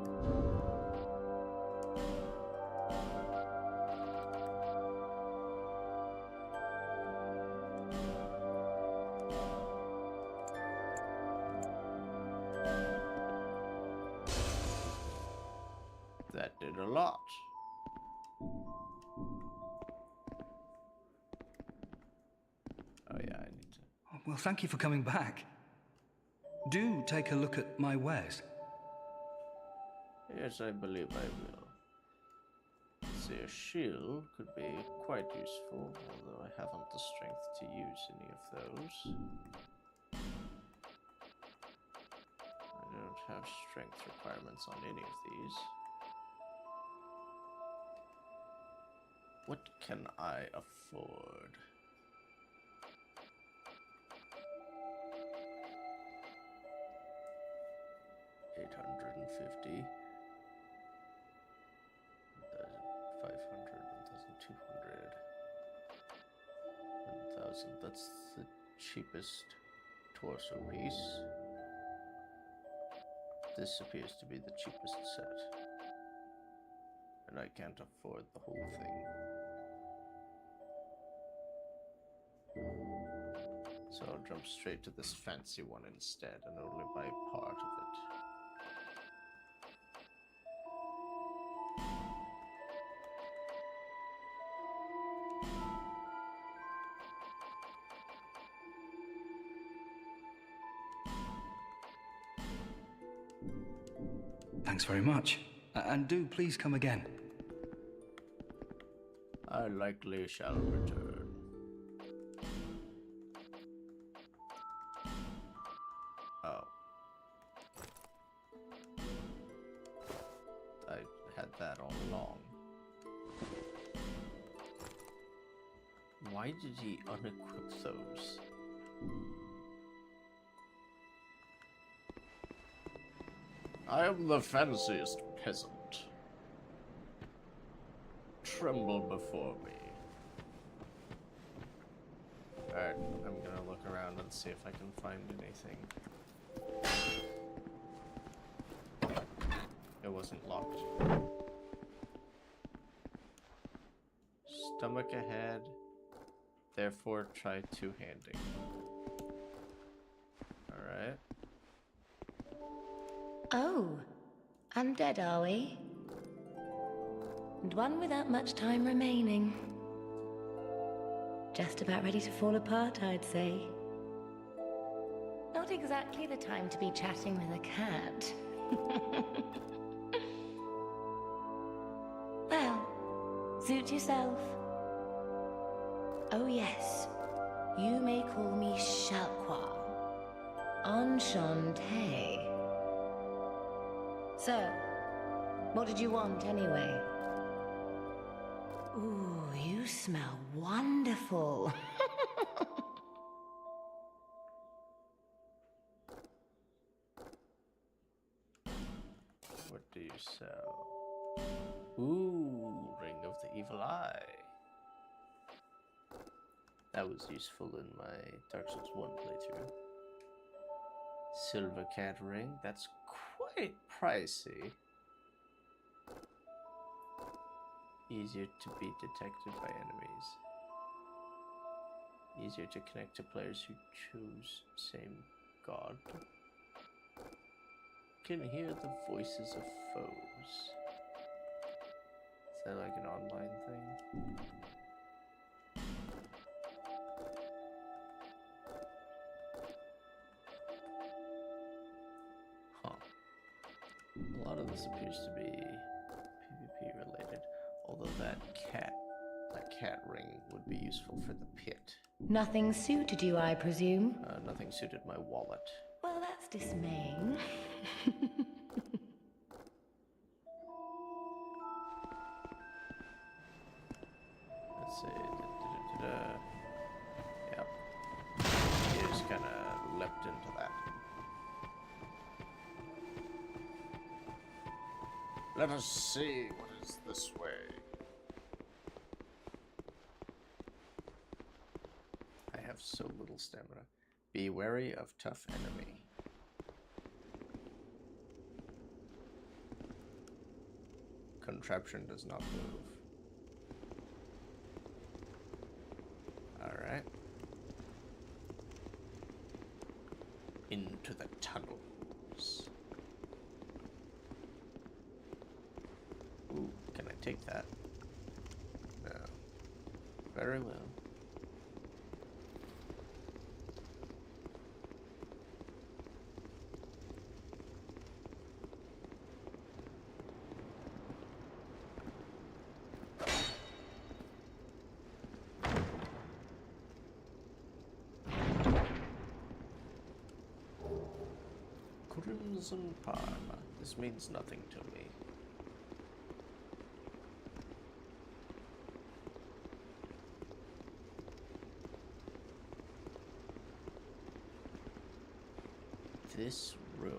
That did a lot. Oh yeah, I need to. Well, thank you for coming back. Do take a look at my wares. Yes, I believe I will. See, a shield could be quite useful, although I haven't the strength to use any of those. I don't have strength requirements on any of these. What can I afford? $850. 500, 1,200, 1,000. That's the cheapest torso piece. This appears to be the cheapest set. And I can't afford the whole thing. So I'll jump straight to this fancy one instead and only buy part of it. Thanks very much. And do please come again. I likely shall return. Oh. I had that all along. Why did he unequip those? I am the fanciest peasant. Tremble before me. Alright, I'm gonna look around and see if I can find anything. It wasn't locked. Stomach ahead, therefore try two-handing. Alright. Oh, undead are we? And one without much time remaining. Just about ready to fall apart, I'd say. not exactly the time to be chatting with a cat. Well, suit yourself. Oh yes, you may call me Shalqua. Enchantée. So, what did you want anyway? Ooh, you smell wonderful. What do you sell? Ooh, Ring of the Evil Eye. That was useful in my Dark Souls 1 playthrough. Silver Cat Ring, that's quite pricey. Easier to be detected by enemies. Easier to connect to players who choose same god. Can hear the voices of foes. Is that like an online thing? Huh. A lot of this appears to be PvP related, although that cat ring would be useful for the pit. Nothing suited you, I presume? Nothing suited my wallet. Well, that's dismaying. Let's see. Yep. He just kind of leapt into that. Let us see what is this way. I have so little stamina. Be wary of tough enemy. Contraption does not move. Alright. Into the tunnels. Ooh, can I take that? No. Very well. Crimson Parma. This means nothing to me. This room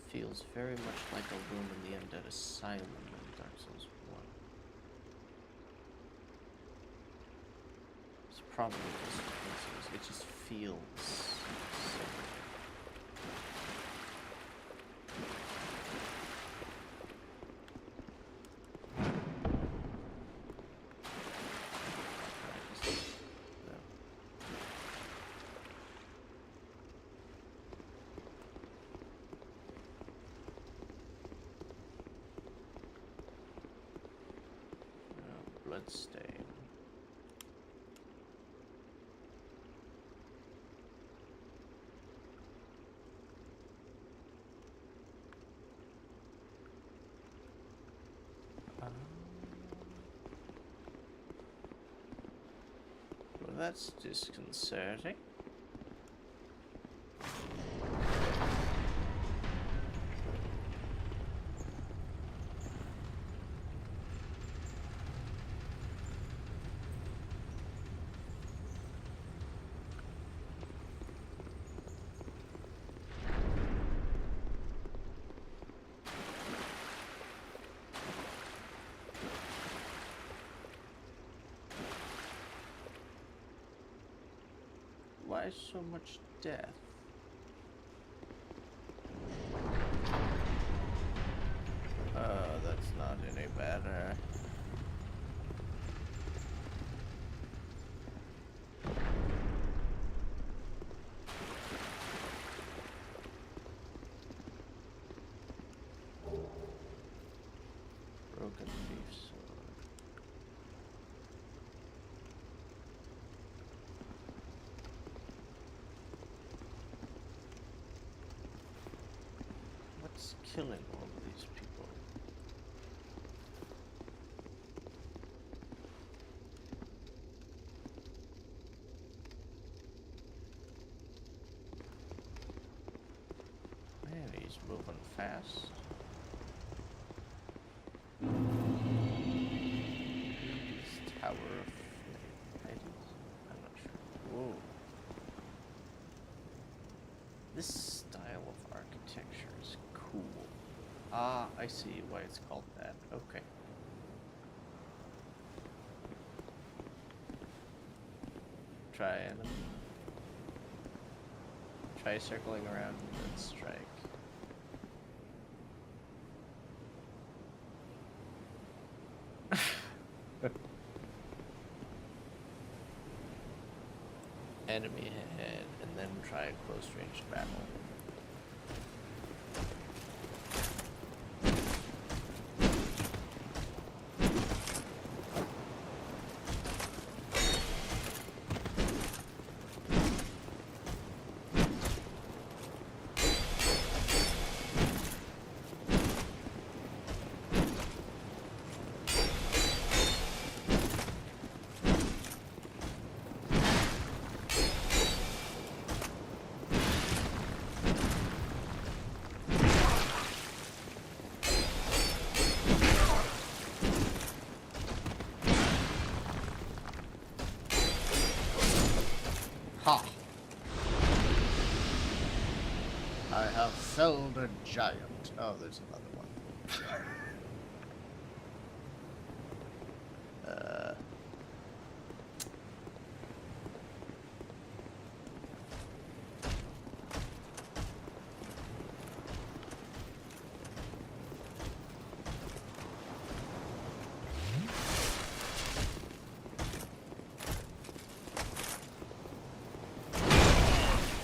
feels very much like a room in the Undead Asylum in Dark Souls 1. It's probably just coincidence. It just feels similar. Bloodstain. Well, that's disconcerting. Why so much death? Oh, that's not any better. Broken thief sword. is killing all of these people? Man, he's moving fast. Tower of Hades? I'm not sure. Whoa. This style of architecture is cool. Ah, I see why it's called that. Okay. Try circling around and then strike. Enemy ahead, and then try a close range battle. Ha! I have felled a giant. Oh, there's another one.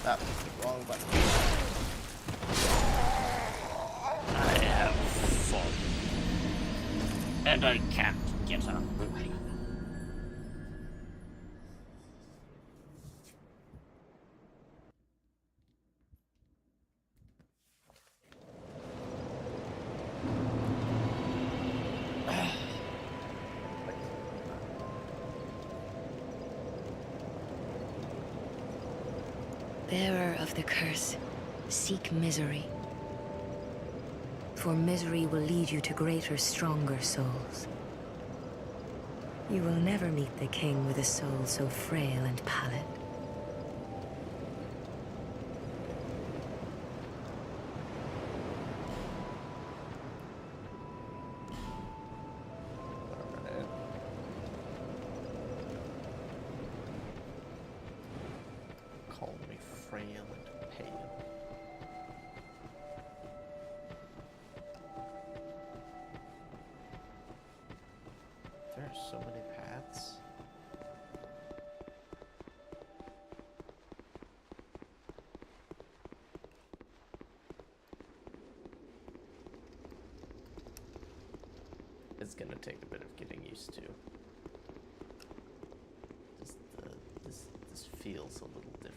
That was the wrong button. I have fallen, and I can't get up. Bearer of the curse, seek misery. For misery will lead you to greater, stronger souls. You will never meet the king with a soul so frail and pallid. Call me frail and pale. There are so many paths. It's gonna take a bit of getting used to. This feels a little different.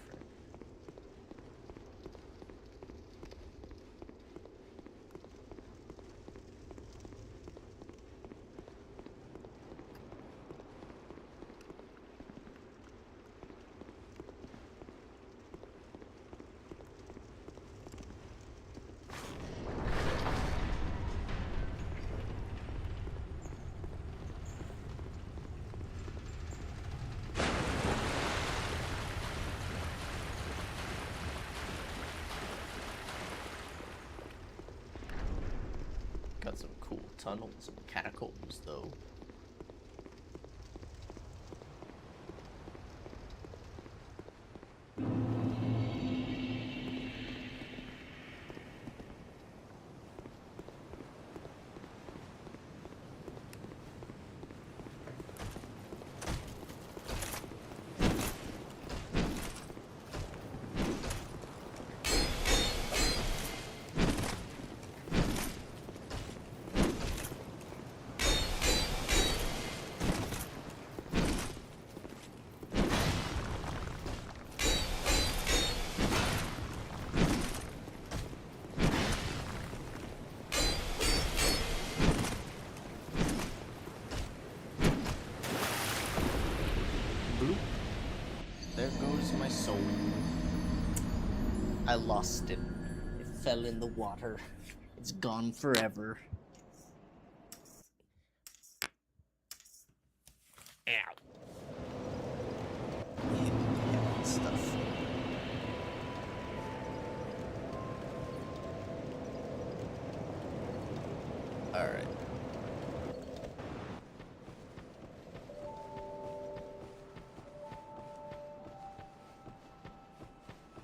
Got some cool tunnels and catacombs, though. Where's my soul? I lost it. It fell in the water. It's gone forever. Ow. Yeah, stuff. Alright.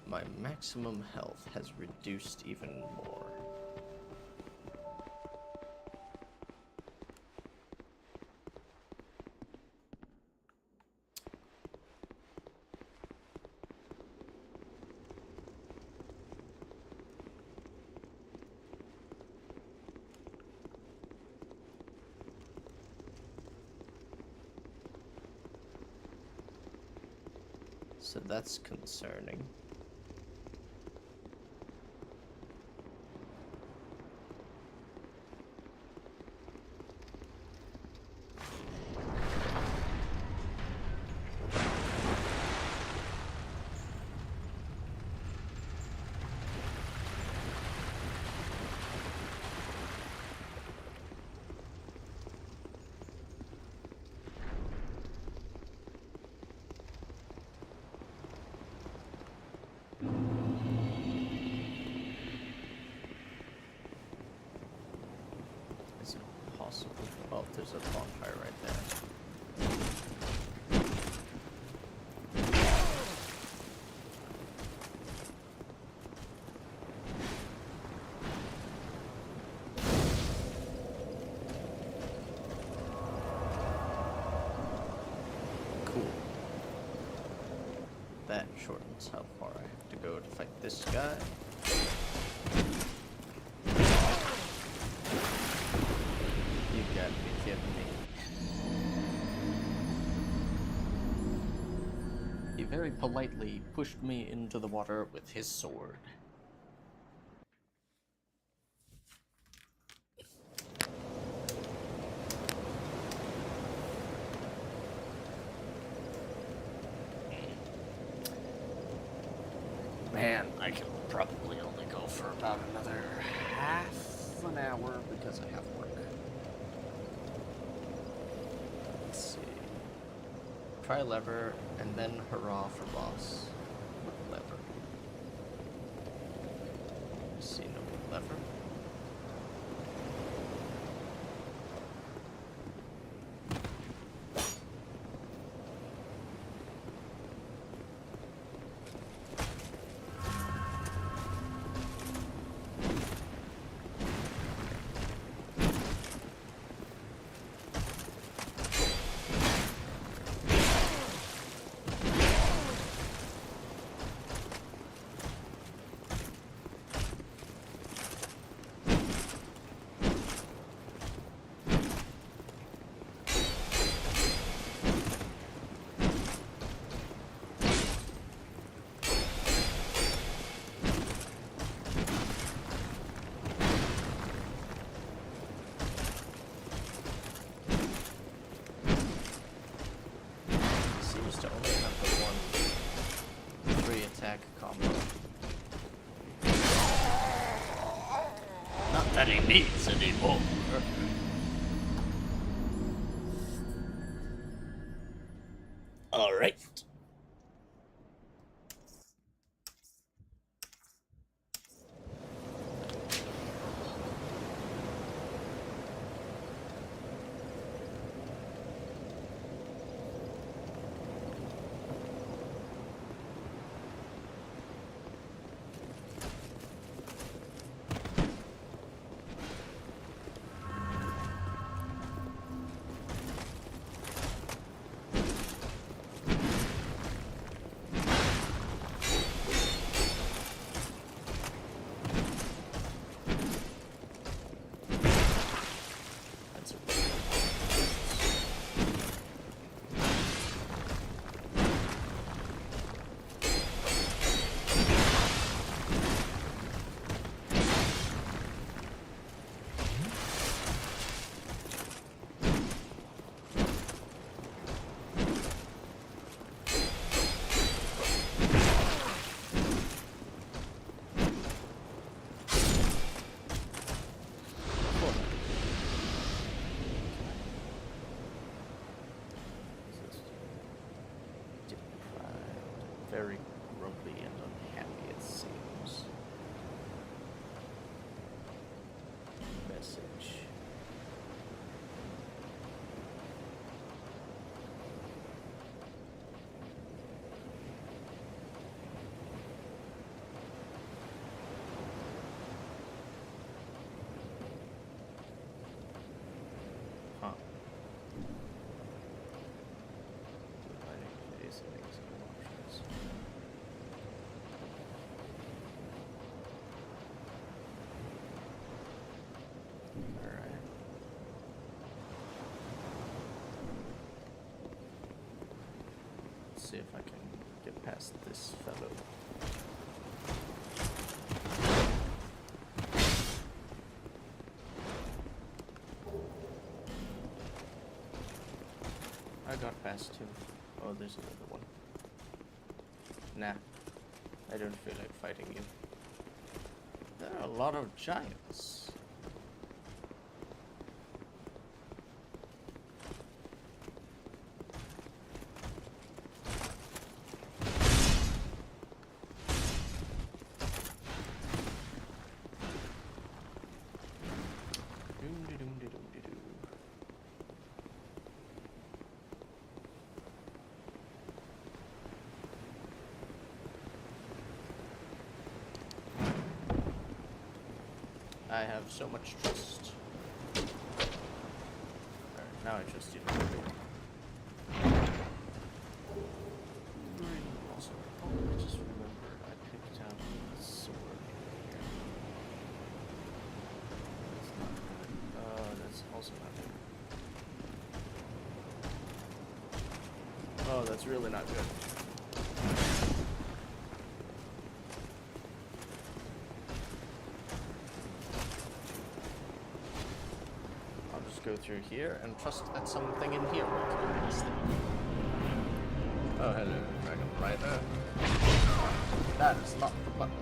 My maximum health has reduced even more. So that's concerning. Is it possible? Oh, there's a bonfire right there. Cool. That shortens how far I have to go to fight this guy. You gotta be kidding me. He very politely pushed me into the water with his sword. Man, I can probably only go for about another half an hour because I have work. Let's see. Try lever, and then hurrah for boss with lever. See, no lever. To only have the one free attack combo. Not that he needs anymore. All right. otherworldly and unhappy, it seems. Message. Huh. Defining phase and execute options. Alright. Let's see if I can get past this fellow. I got past two. Oh, there's another one. Nah, I don't feel like fighting you. There are a lot of giants. Doom-de-doom-de-doom-de-doo. I have so much trust. Alright, now I trust you. Also, oh, I just remembered I picked up a sword in here. That's not good. That's also not good. Oh, that's really not good. Go through here and trust that something in here will kill this thing. Oh, hello, Dragon Rider. That is not the button.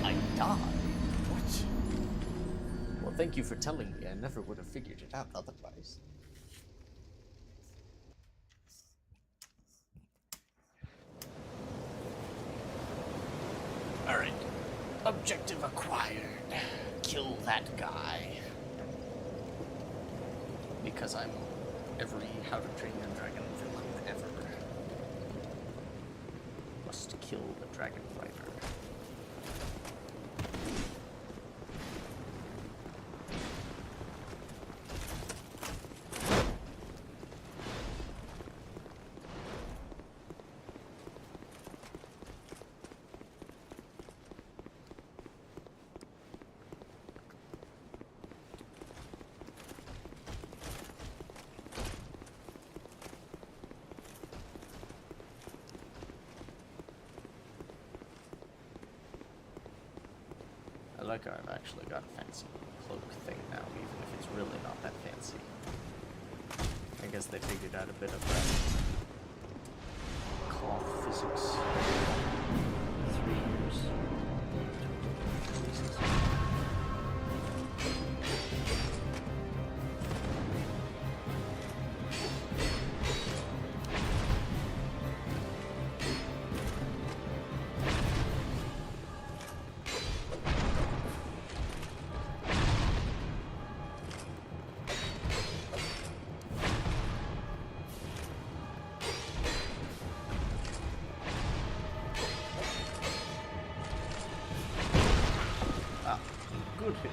I died. What? Well, thank you for telling me. I never would have figured it out otherwise. Alright. Objective acquired. Kill that guy. Because I'm every How to Train Your Dragon villain ever. Must kill the dragon fighter. I like how I've actually got a fancy cloak thing now, even if it's really not that fancy. I guess they figured out a bit of that cloth physics. 3 years. Jesus. Good hit.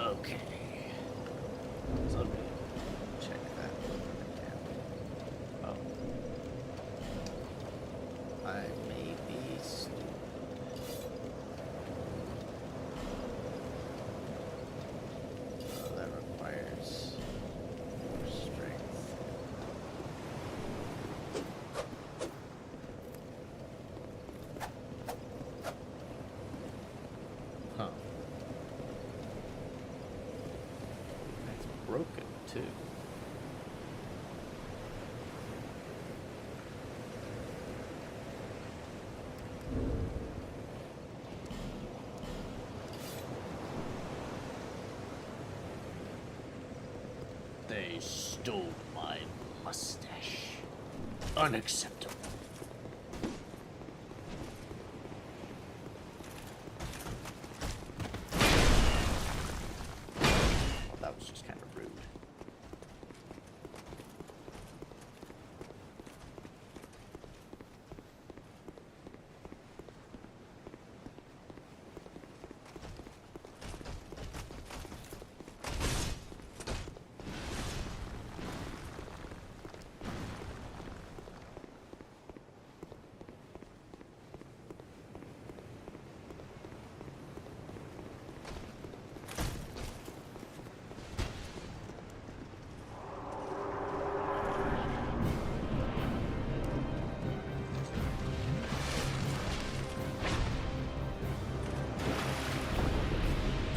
Okay. So let me check that again. Oh. I may be stupid. That requires more strength. Huh. That's broken too. They stole my mustache. Unacceptable. Well, that was just kind of rude.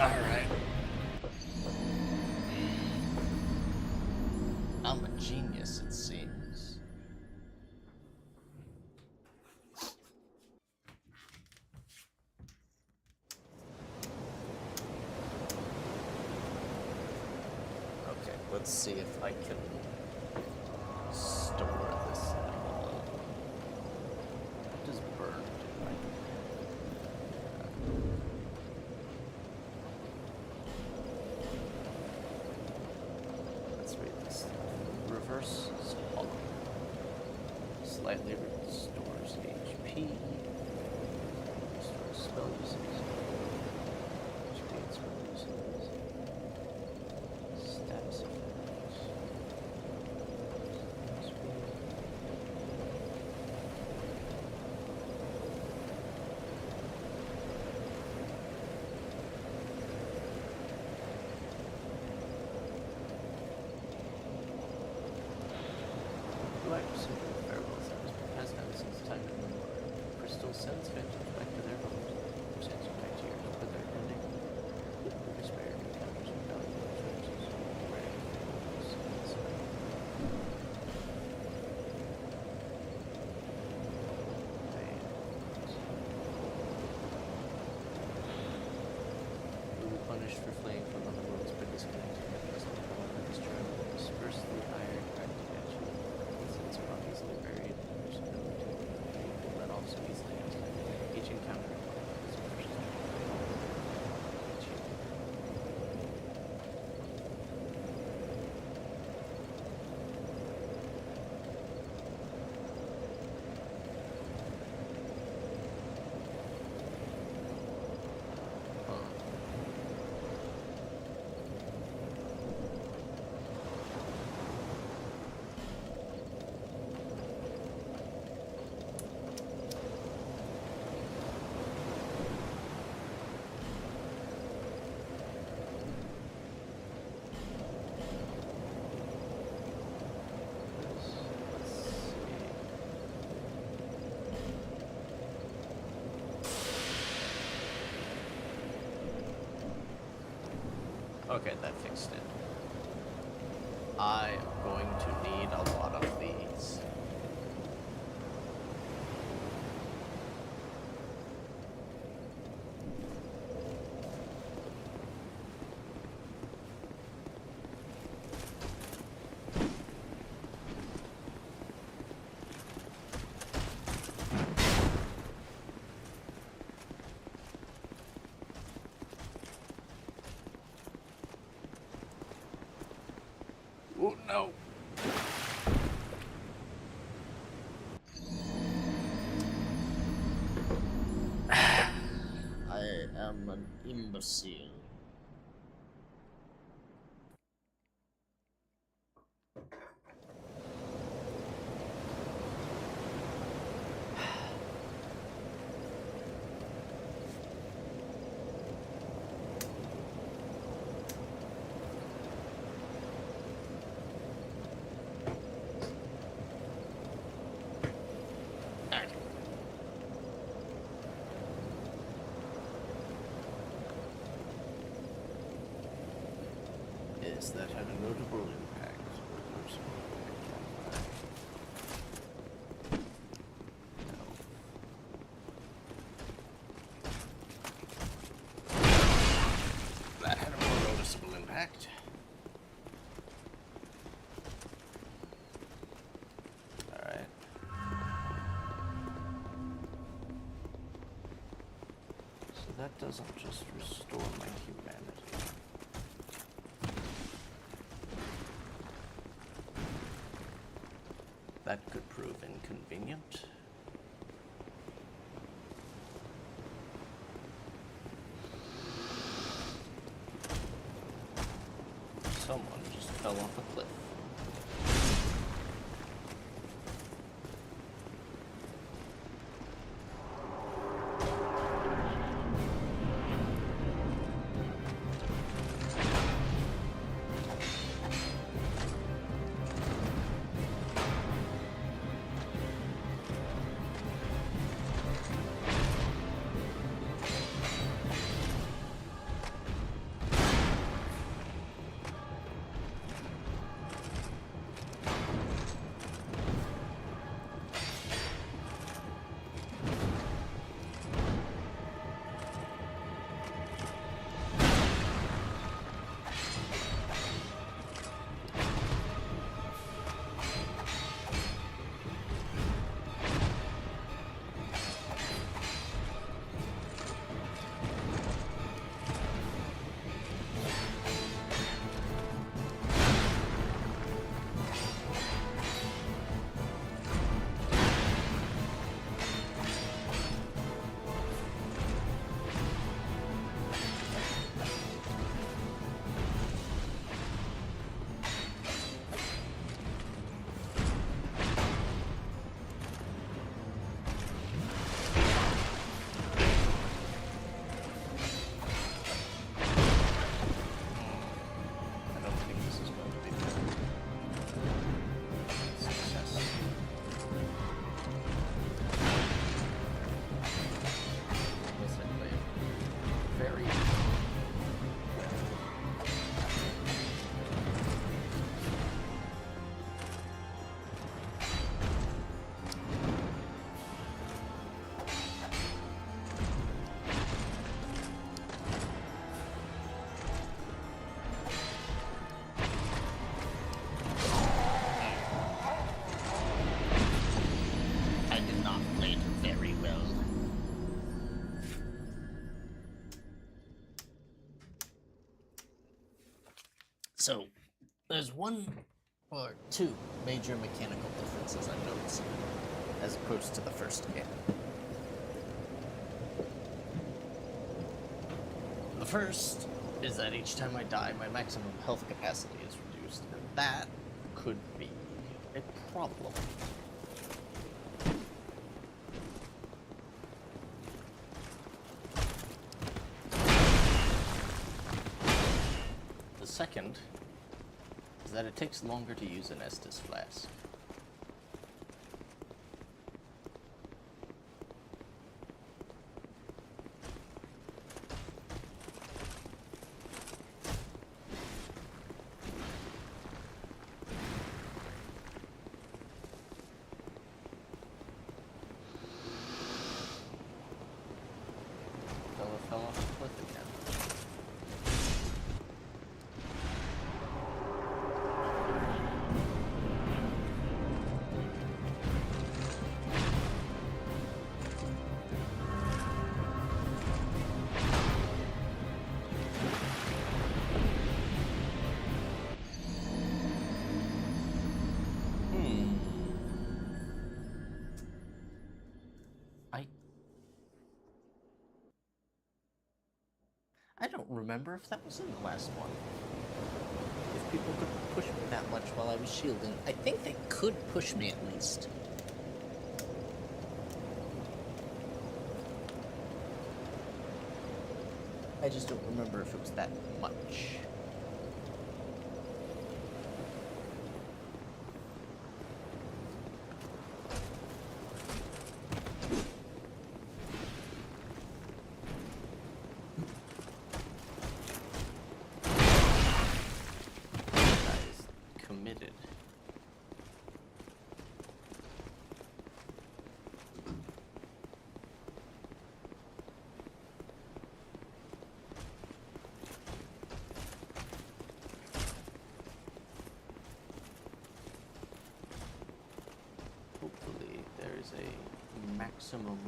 Alright. I'm a genius, it seems. Okay, let's see if I can store this. What does burn do? Let's read this. Reverse hollow. Slightly restores HP. Restores spell usage. HP spell usage. Status effects. Black simple farewell sounds has done since time immemorial. Crystal sends phantoms back to their homes, or sends you back to yours, but they're ending. Despair encounters with valuable treasures, rare things, will be punished for fleeing from other worlds by disconnecting their present however destroyed will disperse the iron back to catch you. Since are not easily buried, there's no tomb will let off so easily as each encounter is a precious Okay, that fixed it. I am going to need a lot of these. Oh no! I am an imbecile. allies that had a notable impact. That had a more noticeable impact. Alright. So that doesn't just restore my humanity. That could prove inconvenient. Someone just fell off a cliff. So, there's one or two major mechanical differences I've noticed as opposed to the first game. The first is that each time I die, my maximum health capacity is reduced, and that could be a problem. The second is that it takes longer to use an Estus flask. Fell off the cliff again. I don't remember if that was in the last one. If people could push me that much while I was shielding. I think they could push me at least. I just don't remember if it was that much. maximum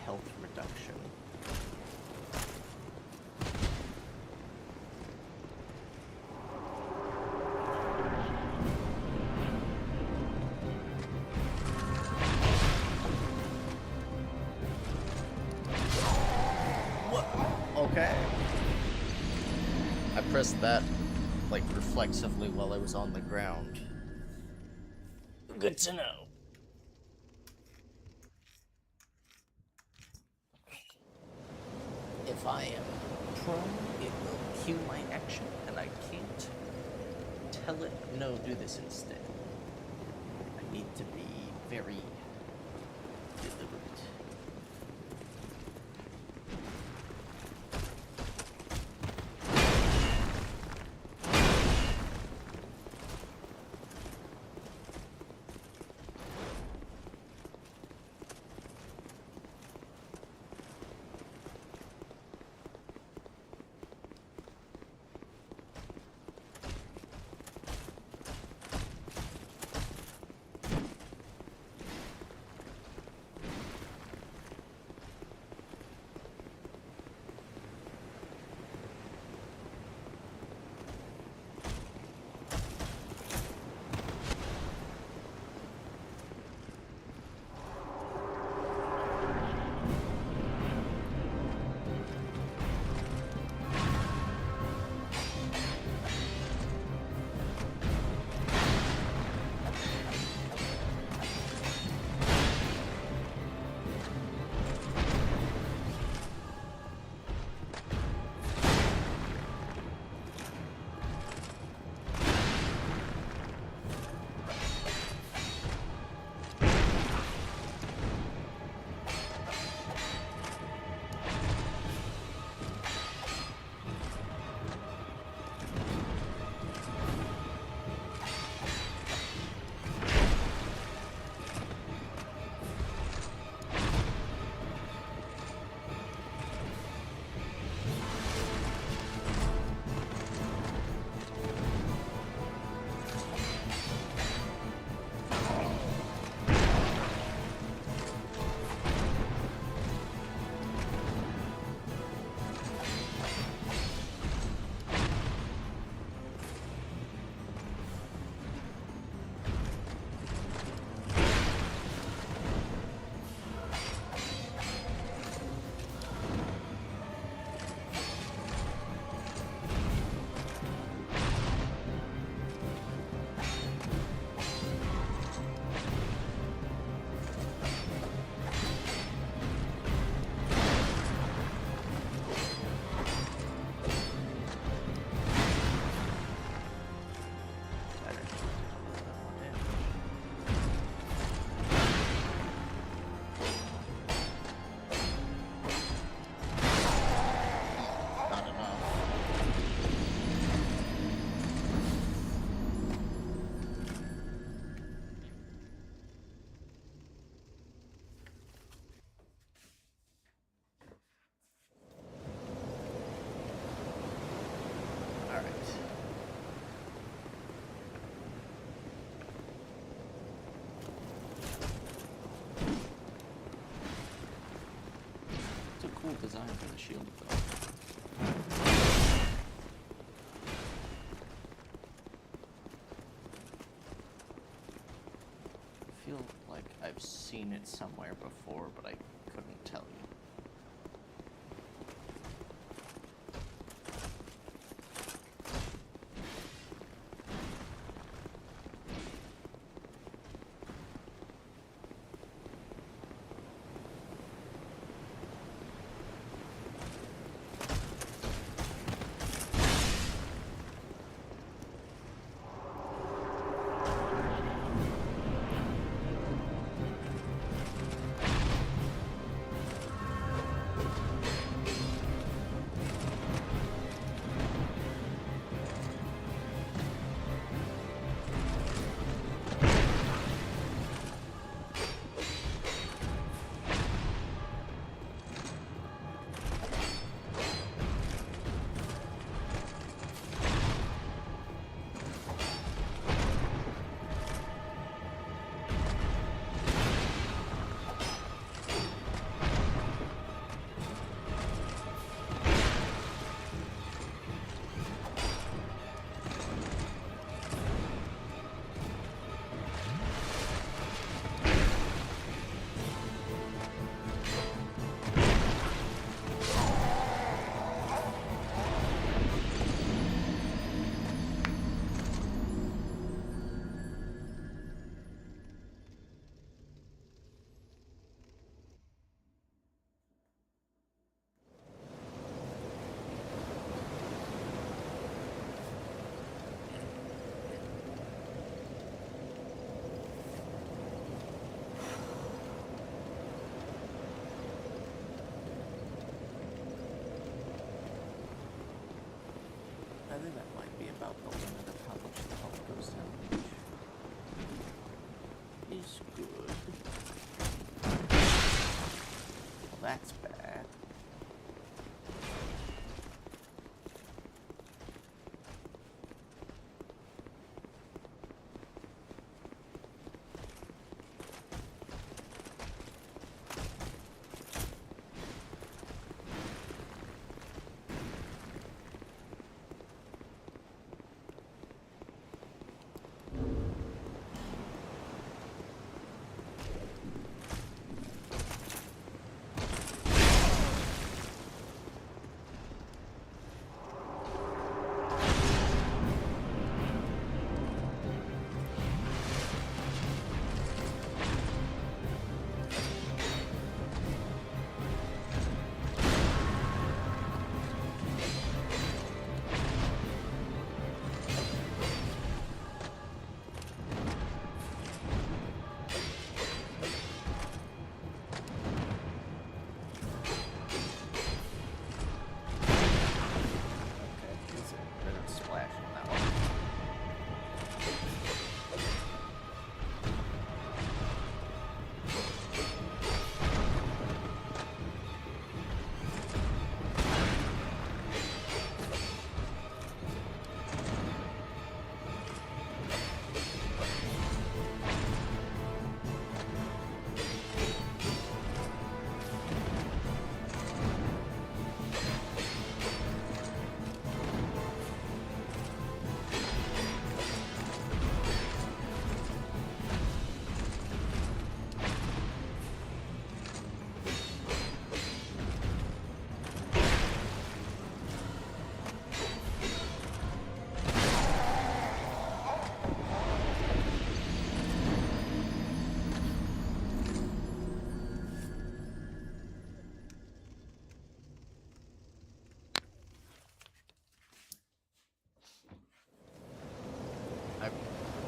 health reduction. Okay. I pressed that, like, reflexively while I was on the ground. Good to know. If I am prone, it will cue my action, and I can't tell it, no, do this instead. I need to be very deliberate. Cool design for the shield, though. I feel like I've seen it somewhere before, but I couldn't tell you. that.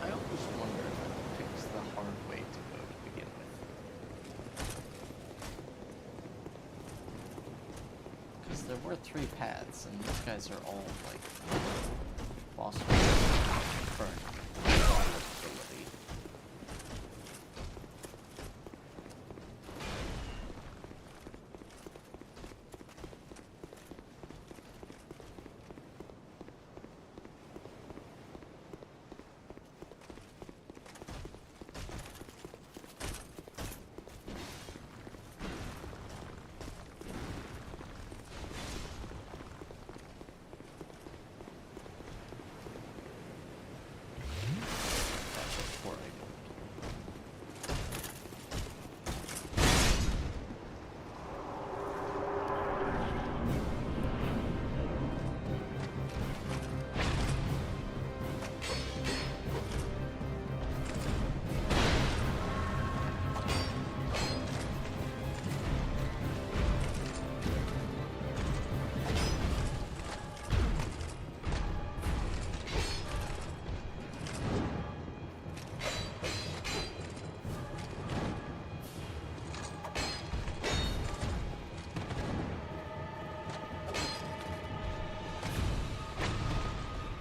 I always wonder if it picks the hard way to go to begin with. Because there were 3 paths, and these guys are all, like, boss current ability.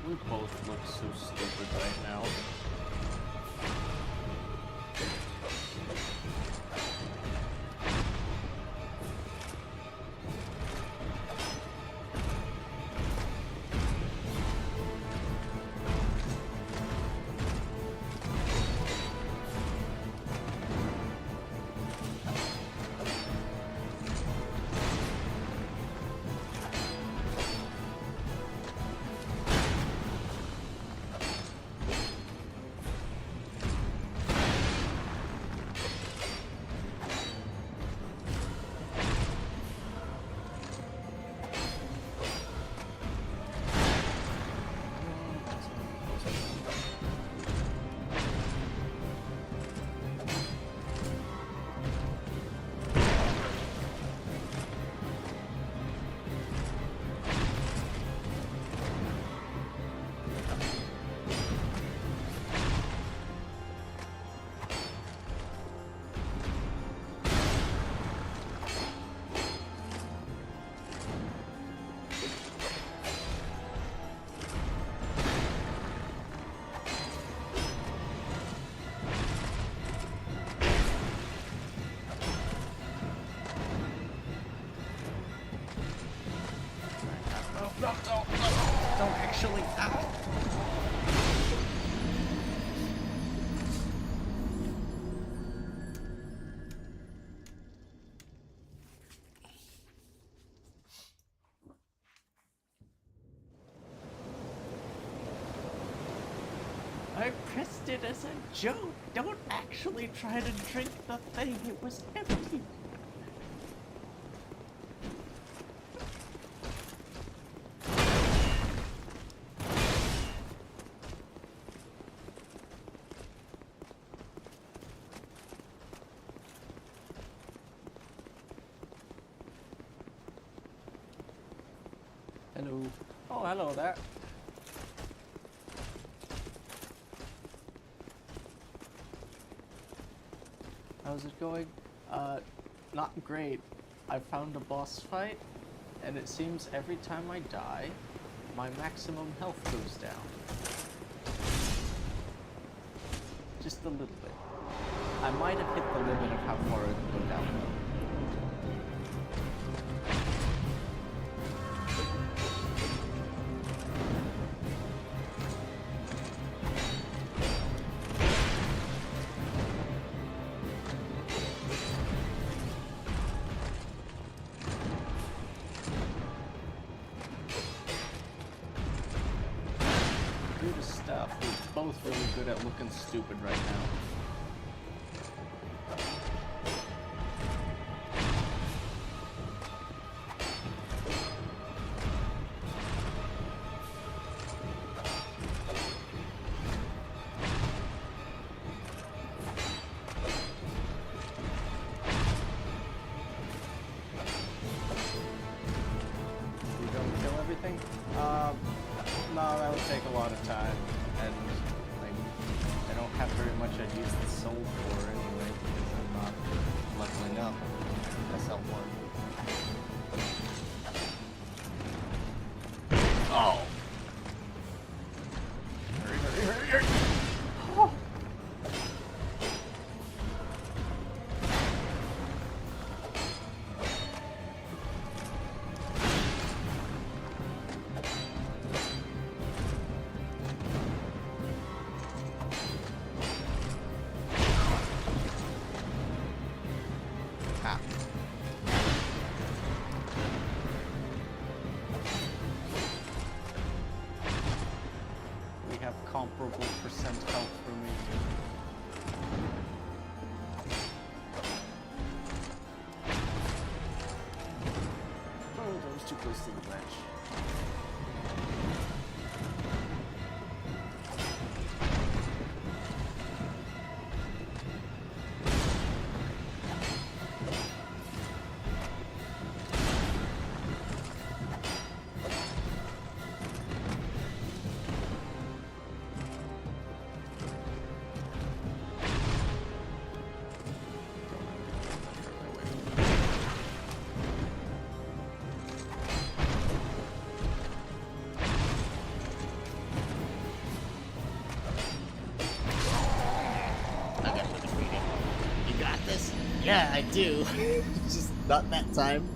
We both look so stupid right now. No, don't actually. Ow. I pressed it as a joke. Don't actually try to drink the thing. It was empty. Hello. Oh, hello there. How's it going? Not great. I found a boss fight, and it seems every time I die, my maximum health goes down. Just a little bit. I might have hit the limit of how far it can go down. Stuff. We're both really good at looking stupid right now. We don't kill everything? No, that would take a lot of time, and like, I don't have very much I'd use the soul for anyway, because I'm not leveling up SL1. Oh! Hurry, hurry, hurry, hurry! Oh. We have comparable percent health for me. Oh, that was too close to the ledge. Yeah, I do. Just not that time.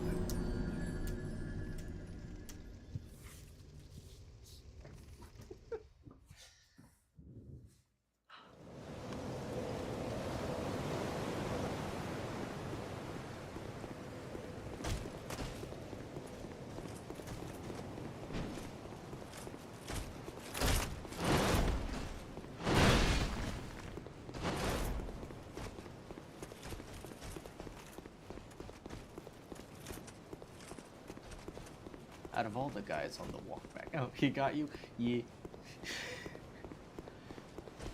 Out of all the guys on the walk back. Oh, he got you? Yeah.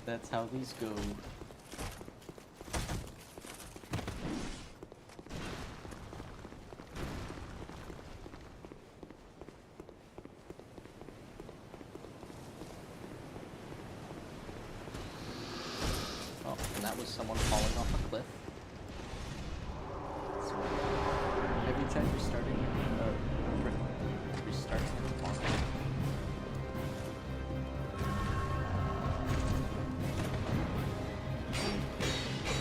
That's how these go. Oh, and that was someone falling off a cliff. So, every time you're starting restarting the clock.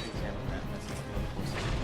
Examine that message over the course of a minute.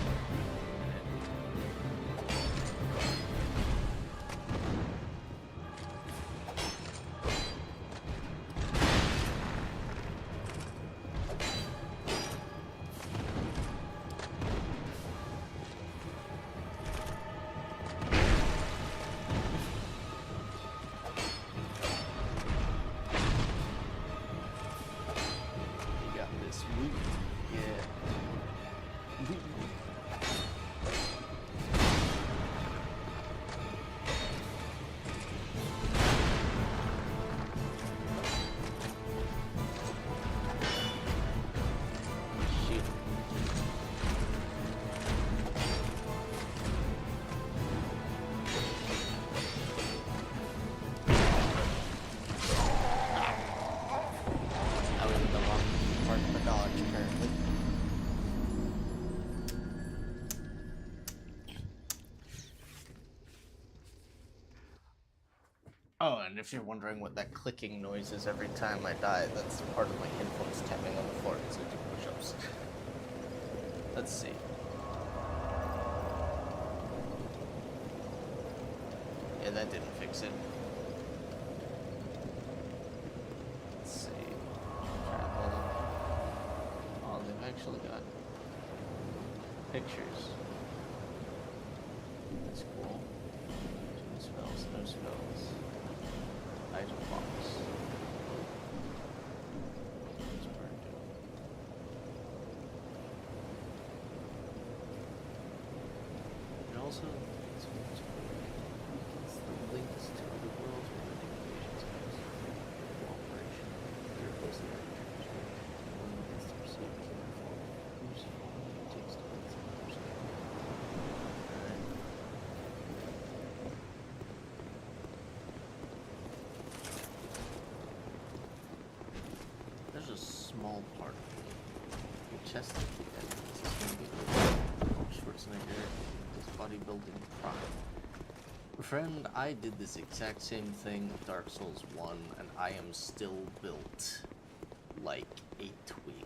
Oh, and if you're wondering what that clicking noise is every time I die, that's part of my headphones tapping on the floor as I do push-ups. Let's see. Yeah, that didn't fix it. Let's see. Travel. Oh, they've actually got pictures. That's cool. No spells, no spells. Item box. It's burned. And also, it's the links to other worlds where the invasions goes. Cooperation. Your place in the future. One against the perceived killer form. Whose form it takes to place in the perceived. Alright. There's a small part of your chest at the end. This is going to be Schwarzenegger, his bodybuilding prime. Friend, I did this exact same thing with Dark Souls 1, and I am still built like a twig.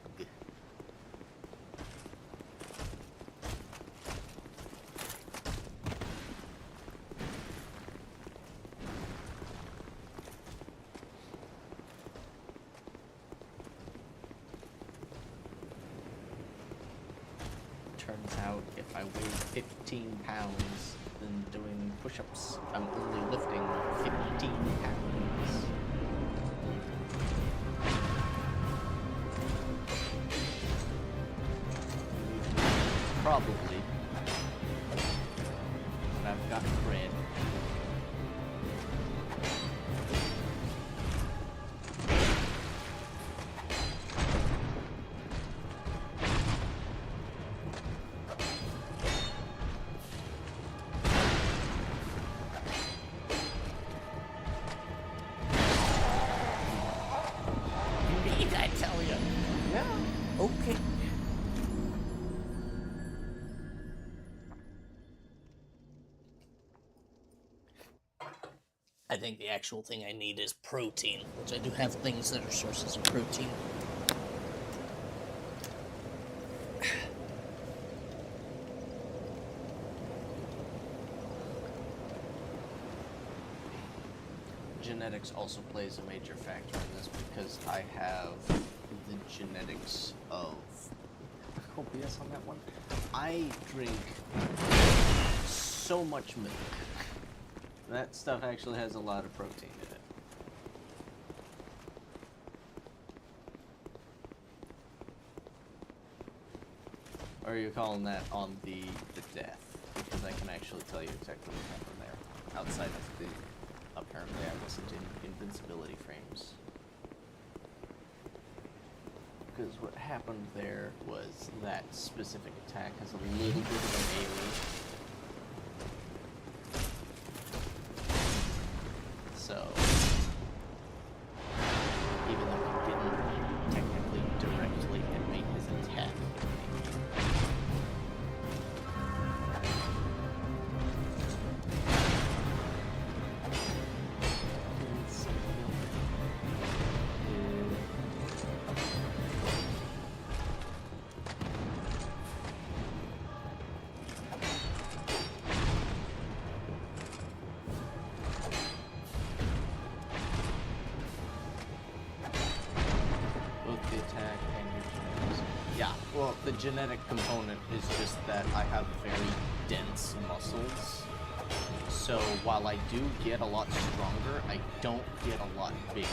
Turns out if I weigh 15 pounds, then doing push-ups, I'm only lifting 15 pounds. Probably. But I've got bread. Okay. I think the actual thing I need is protein, which I do have things that are sources of protein. Genetics also plays a major factor in this because I have the genetics of... Oh, BS on that one. I drink so much milk. That stuff actually has a lot of protein in it. Or are you calling that on the death? Because I can actually tell you exactly what happened there. Outside of the... Apparently I wasn't in invincibility frames. Because what happened there was that specific attack has a little bit of an AoE. So, even though he didn't technically directly hit me, his attack hit me. Well, the genetic component is just that I have very dense muscles. So while I do get a lot stronger, I don't get a lot bigger.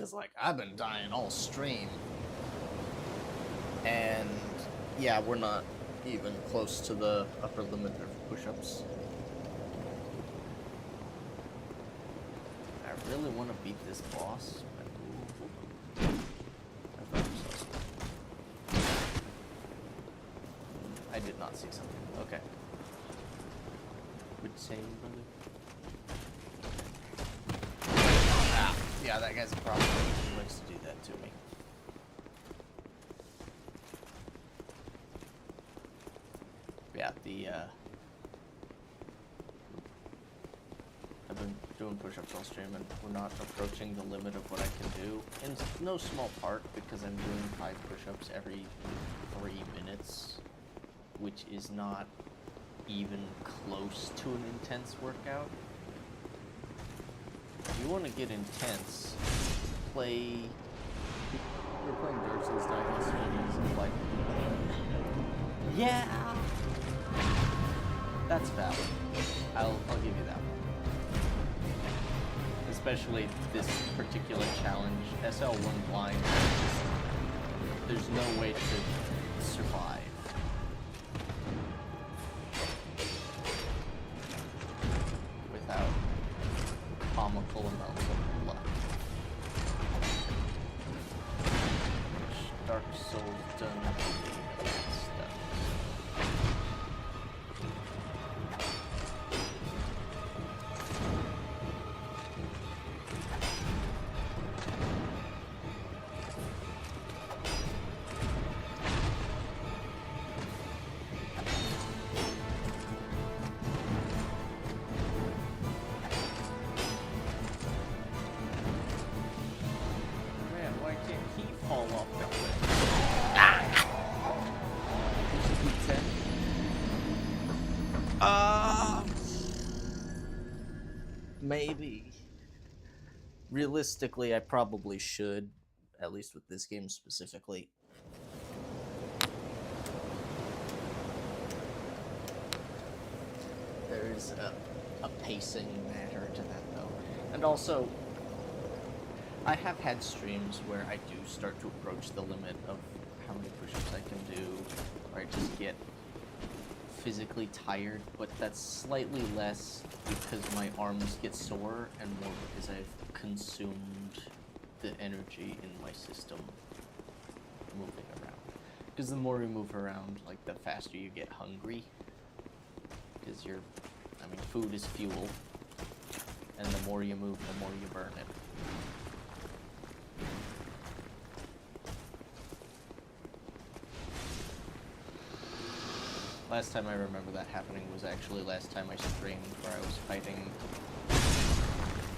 Because, like, I've been dying all stream. And, yeah, we're not even close to the upper limit of push-ups. I really want to beat this boss. I did not see something. Okay. Good save, brother. Ah, yeah, that guy's a problem. He likes to do that to me. Yeah, I've been doing push-ups all stream, and we're not approaching the limit of what I can do. In no small part because I'm doing 5 push-ups every 3 minutes, which is not even close to an intense workout. If you want to get intense, play... We're playing Dark Souls Diamond Studies and like... Yeah! That's valid. I'll give you that one. Especially this particular challenge. SL1 blind, there's no way to survive. Without comical amounts of luck. Which Dark Souls done that stuff. Maybe. Realistically, I probably should, at least with this game specifically. There is a pacing matter to that, though. And also, I have had streams where I do start to approach the limit of how many push-ups I can do, or I just get physically tired, but that's slightly less because my arms get sore and more because I've consumed the energy in my system moving around. Because the more you move around, like, the faster you get hungry. Because food is fuel, and the more you move, the more you burn it. Last time I remember that happening was actually last time I streamed, where I was fighting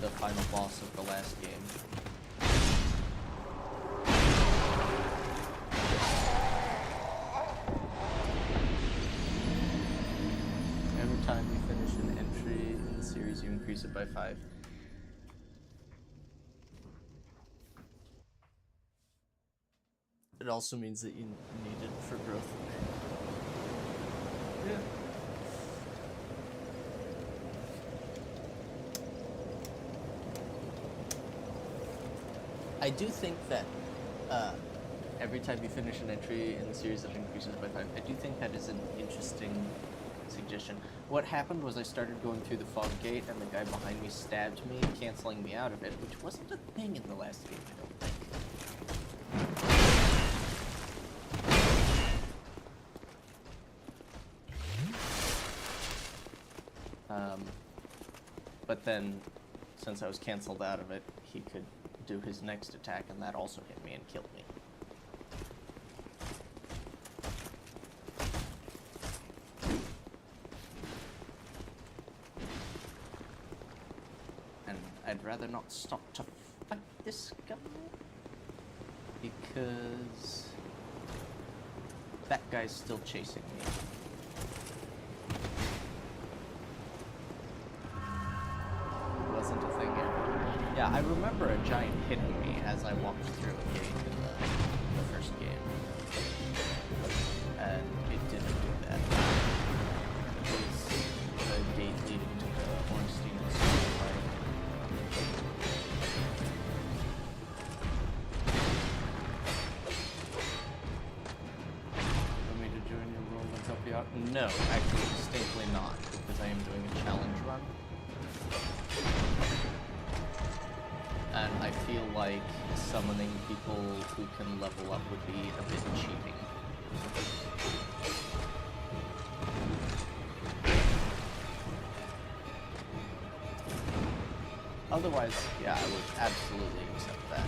the final boss of the last game. Every time you finish an entry in the series, you increase it by 5. It also means that you need it for growth. Yeah. I do think that every time you finish an entry in the series that increases by 5, I do think that is an interesting suggestion. What happened was I started going through the fog gate and the guy behind me stabbed me, canceling me out of it, which wasn't a thing in the last game, I don't think. But then, since I was canceled out of it, he could do his next attack, and that also hit me and killed me. And I'd rather not stop to fight this guy, because that guy's still chasing me. Yeah, I remember a giant hitting me as I walked through a gate in the first game. And it didn't do that. It was the gate leading to the Ornstein and Sword fight. No, actually distinctly not, because I am doing a challenge run. And I feel like summoning people who can level up would be a bit cheating. Otherwise, yeah, I would absolutely accept that.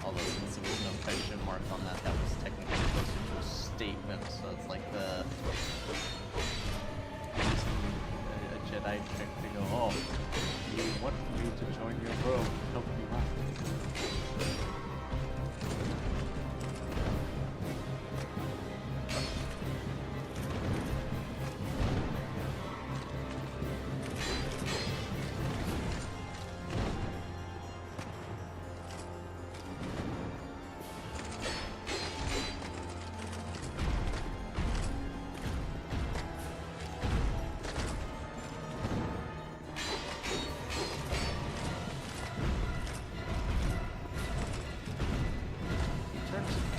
Although since there was no question mark on that, that was technically closer to a statement, so it's like a Jedi trick to go, oh, you want me to join your robe, help you out.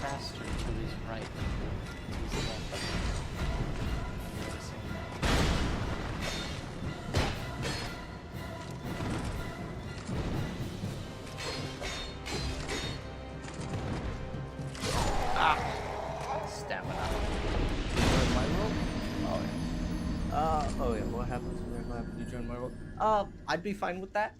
Faster to his right than to his left. I'm noticing that. Ah! Stamina. Join my world? Oh yeah. Oh yeah, what happens when you join my world? I'd be fine with that.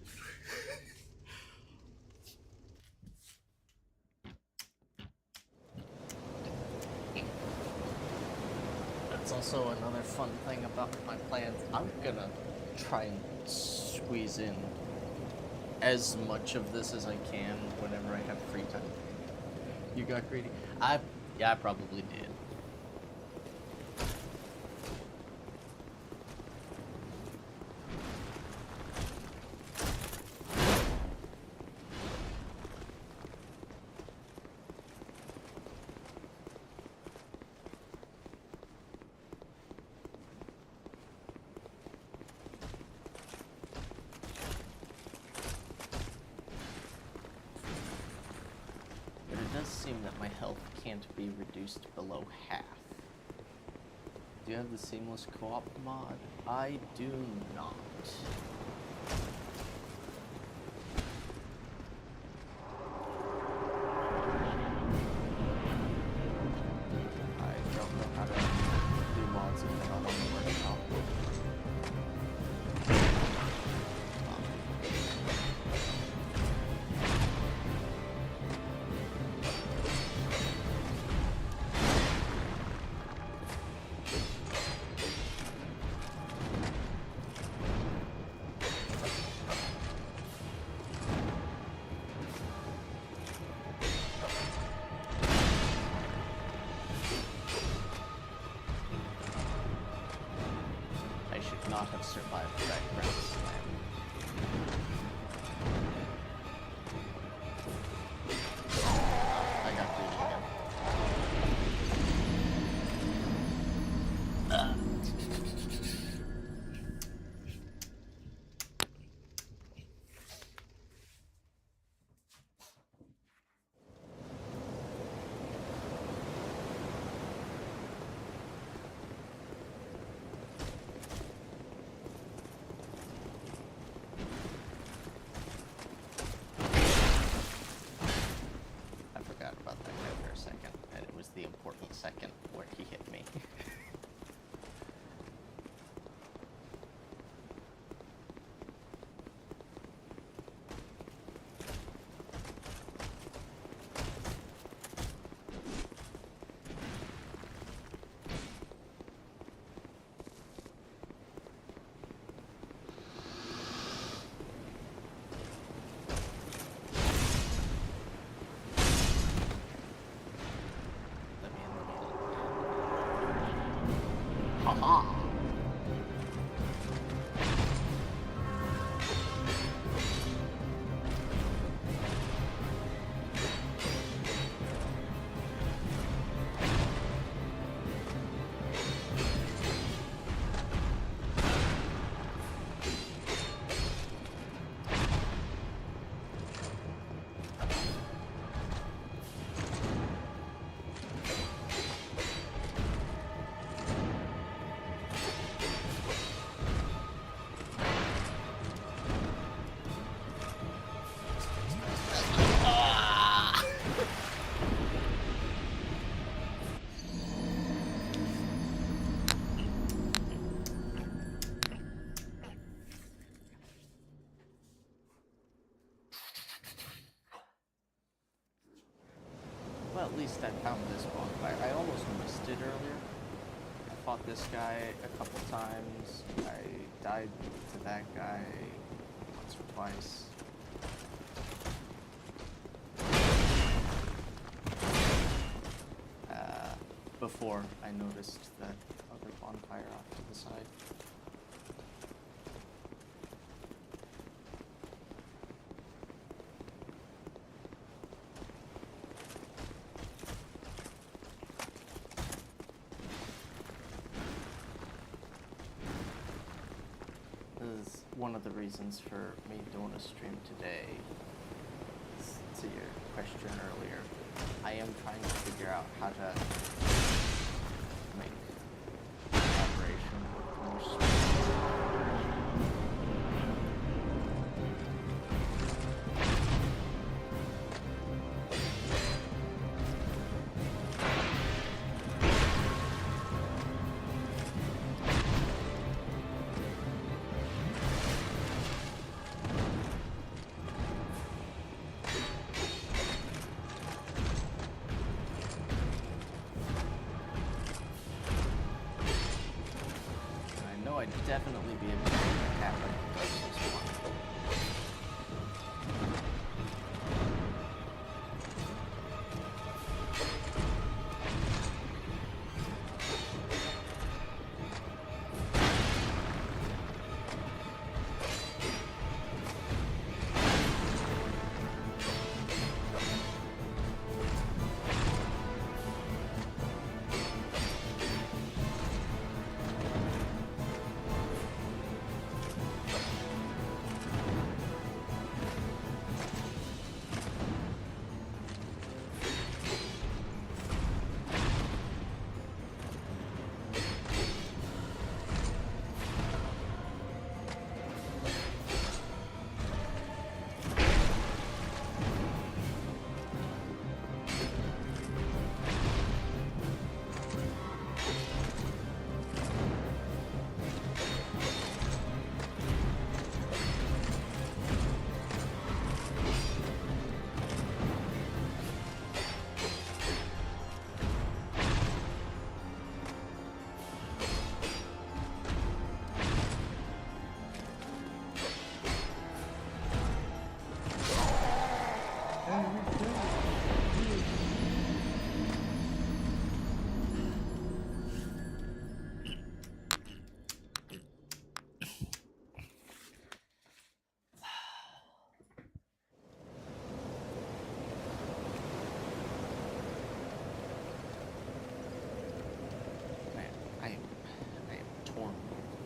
That's also another fun thing about my plans. I'm gonna try and squeeze in as much of this as I can whenever I have free time. You got greedy? Yeah, I probably did. But it does seem that my health can't be reduced below half. Do you have the seamless co-op mod? I do not. I don't know how to do mods if they're not on the workshop. I should not have survived that ground slam. I got greedy again. I forgot about that guy for a second, and it was the important second where he hit me. Let me in the middle. Haha! least I found this bonfire. I almost missed it earlier. I fought this guy a couple times. I died to that guy once or twice. Before I noticed that other bonfire off to the side. This is one of the reasons for me doing a stream today. To your question earlier, I am trying to figure out how to make collaboration work more smoothly. I'd definitely be able to make that happen in Dark Souls 1.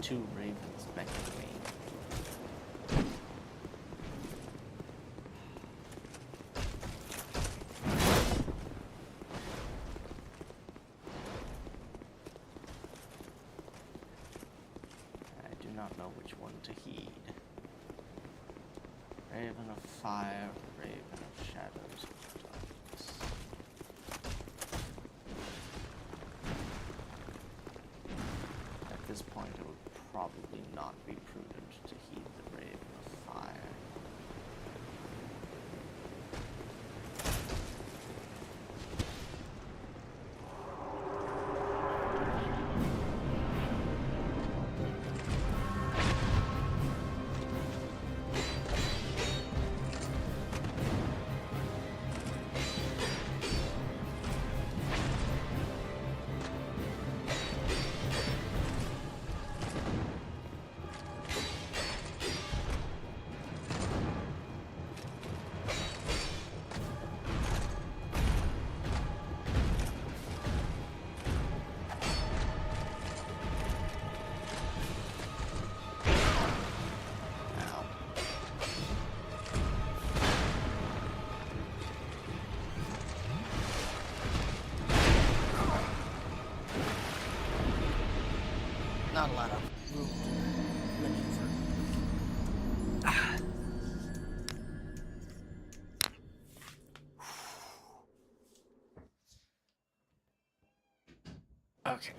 Two ravens beckoning me. I do not know which one to heed. Raven of fire, raven of shadows of darkness. At this point, it would probably not be prudent to heed the raven of fire. Not a lot of room to maneuver. Okay.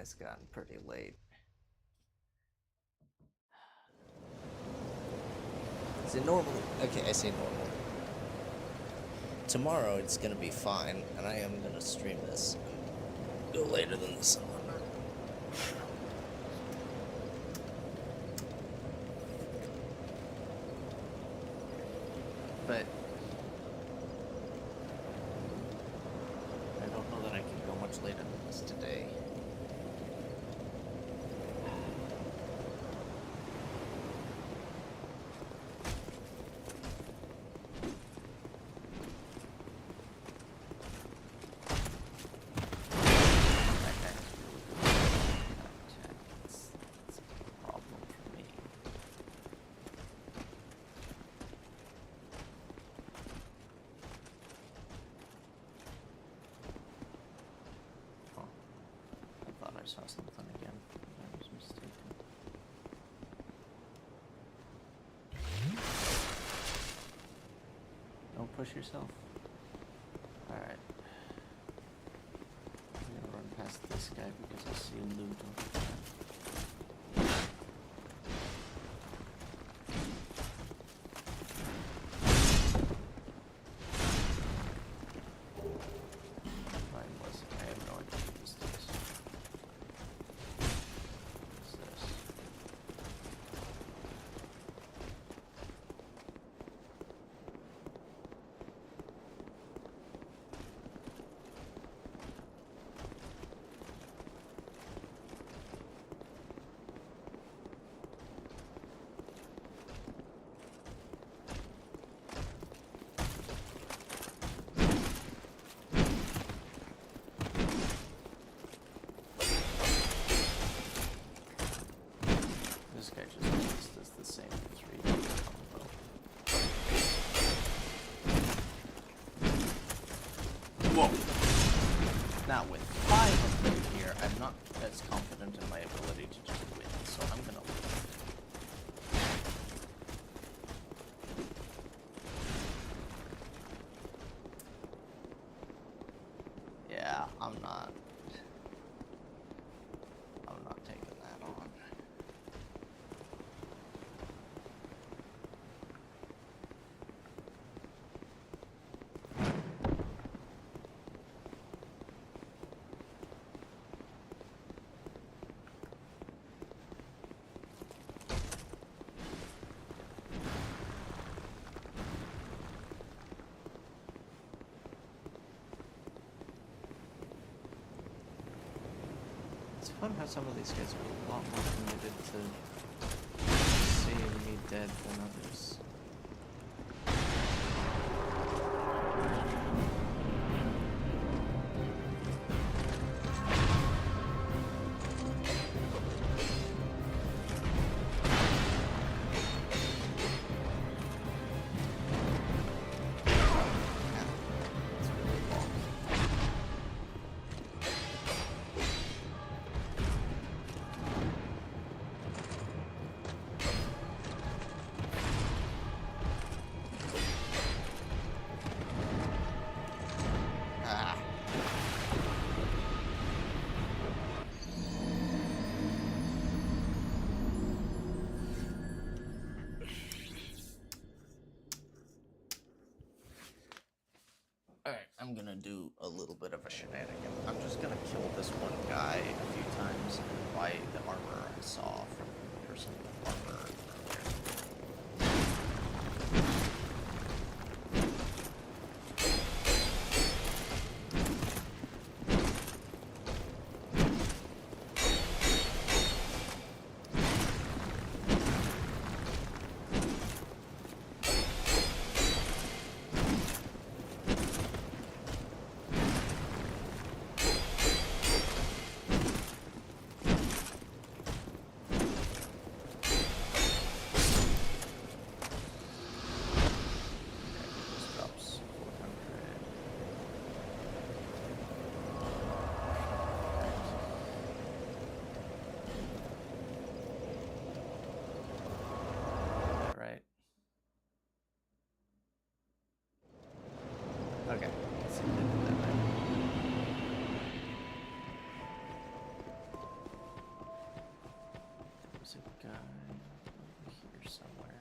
it's gotten pretty late. Is it normal? Okay, I say normal. Tomorrow it's gonna be fine, and I am gonna stream this. Go later than the sun. But I don't know that I can go much later than this today. I saw something again. I was mistaken. Don't push yourself. Alright. I'm gonna run past this guy because I see loot over there. This guy just does the same 3 combo. Whoa! Now with 5 of them here, I'm not as confident in my ability to just win, so I'm gonna leave. Yeah, I'm not taking that on. It's fun how some of these guys are a lot more committed to seeing me dead than others. Alright, I'm gonna do a little bit of a shenanigan. I'm just gonna kill this one guy a few times and buy the armor I saw from the person with armor earlier. There's a guy over here somewhere.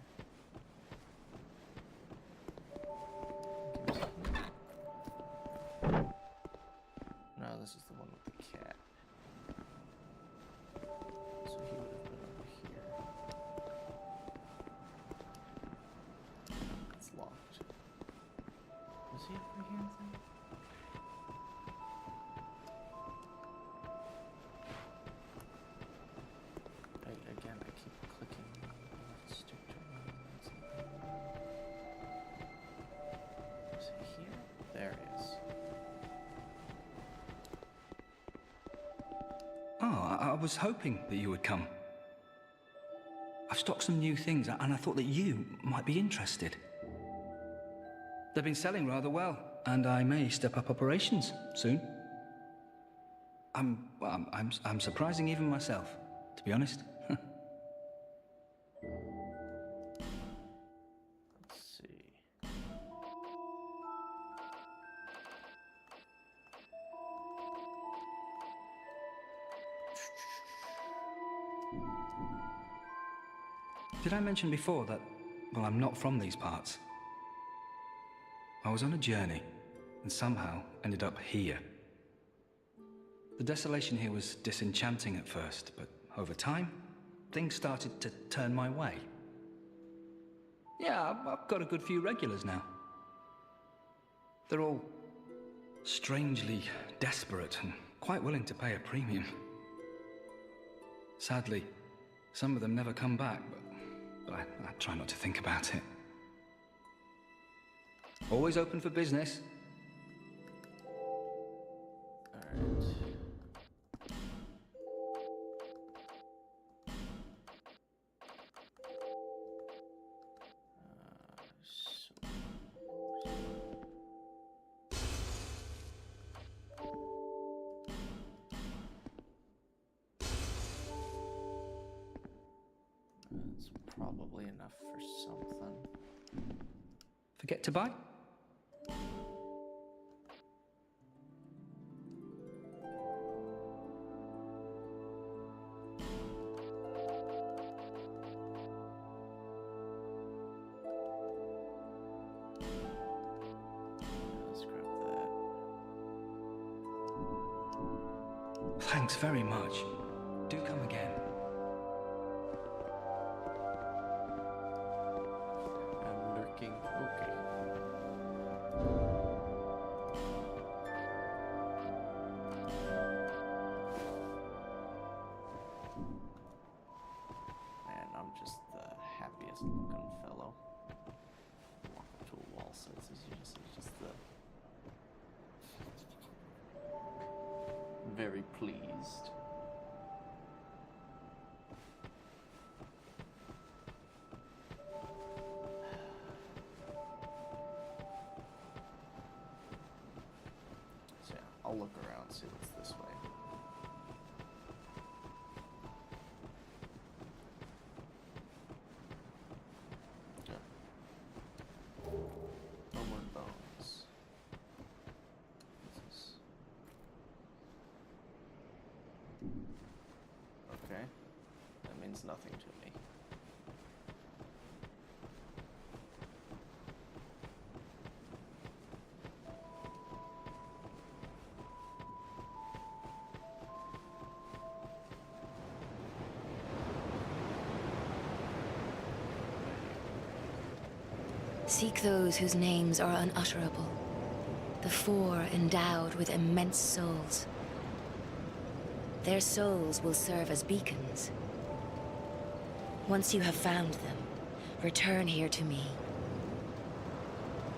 No, this is the one with the cat. So he would have been over here. It's locked. Was he over here, I think? Again, I keep clicking. Let's stick to something. Is it here? There it is. Oh, I was hoping that you would come. I've stocked some new things, and I thought that you might be interested. They've been selling rather well, and I may step up operations soon. I'm surprising even myself, to be honest. Let's see. Did I mention before that, well, I'm not from these parts? I was on a journey, and somehow ended up here. The desolation here was disenchanting at first, but over time, things started to turn my way. Yeah, I've got a good few regulars now. They're all strangely desperate and quite willing to pay a premium. Sadly, some of them never come back, but I try not to think about it. Always open for business. Alright. That's probably enough for something. Forget to buy? Let's grab that. Thanks very much. Do come again. I'm lurking. Okay. Man, I'm just the happiest looking fellow. Walk up to a wall, so it's just the very pleased. So yeah, I'll look around, see what's this way. Yeah. No more bones. What's this? Okay. That means nothing to me. Seek those whose names are unutterable, the four endowed with immense souls. Their souls will serve as beacons. Once you have found them, return here to me,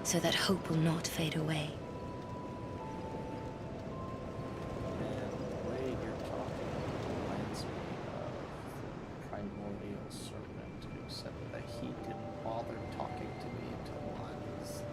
so that hope will not fade away. Man, the way you're talking reminds me of the primordial serpent who said that he didn't bother talking to me until I was...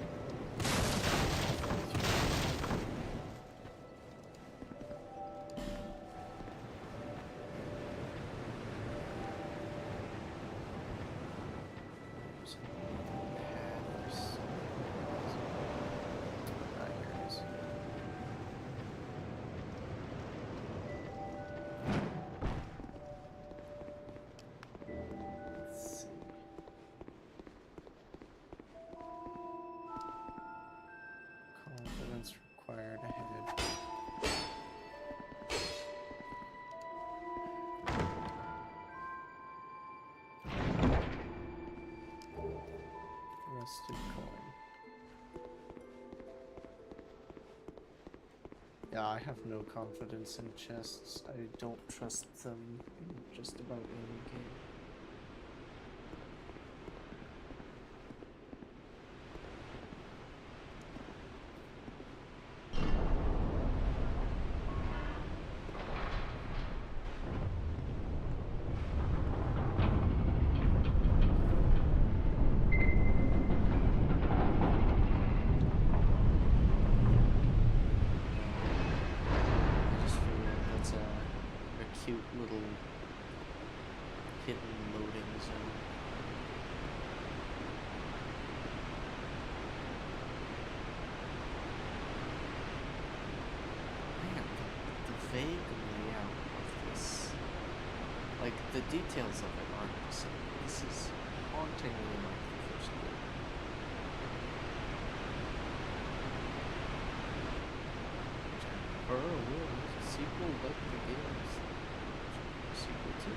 Right. Yeah, I have no confidence in chests. I don't trust them in just about any game. Cute little hidden loading zone. Man, the vague layout of this, like the details of it aren't the same. This is hauntingly like the first game. Or a sequel like the games. Sequel to.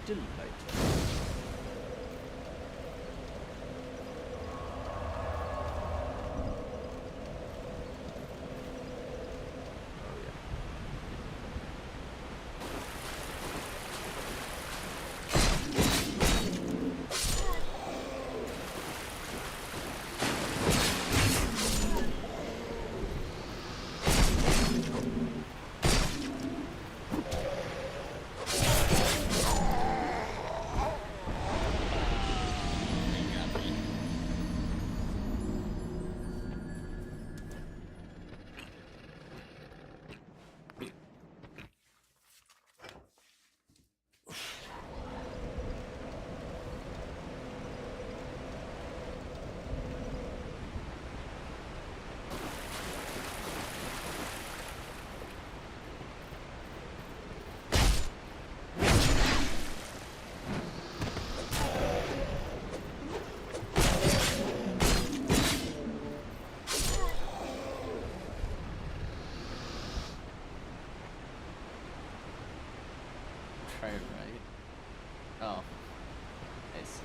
Delightful. Try it right. Oh. I see.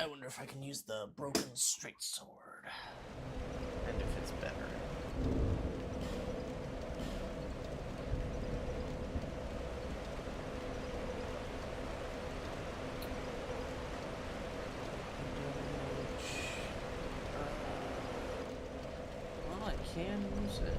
I wonder if I can use the broken straight sword. And if it's better. Well, I can use it.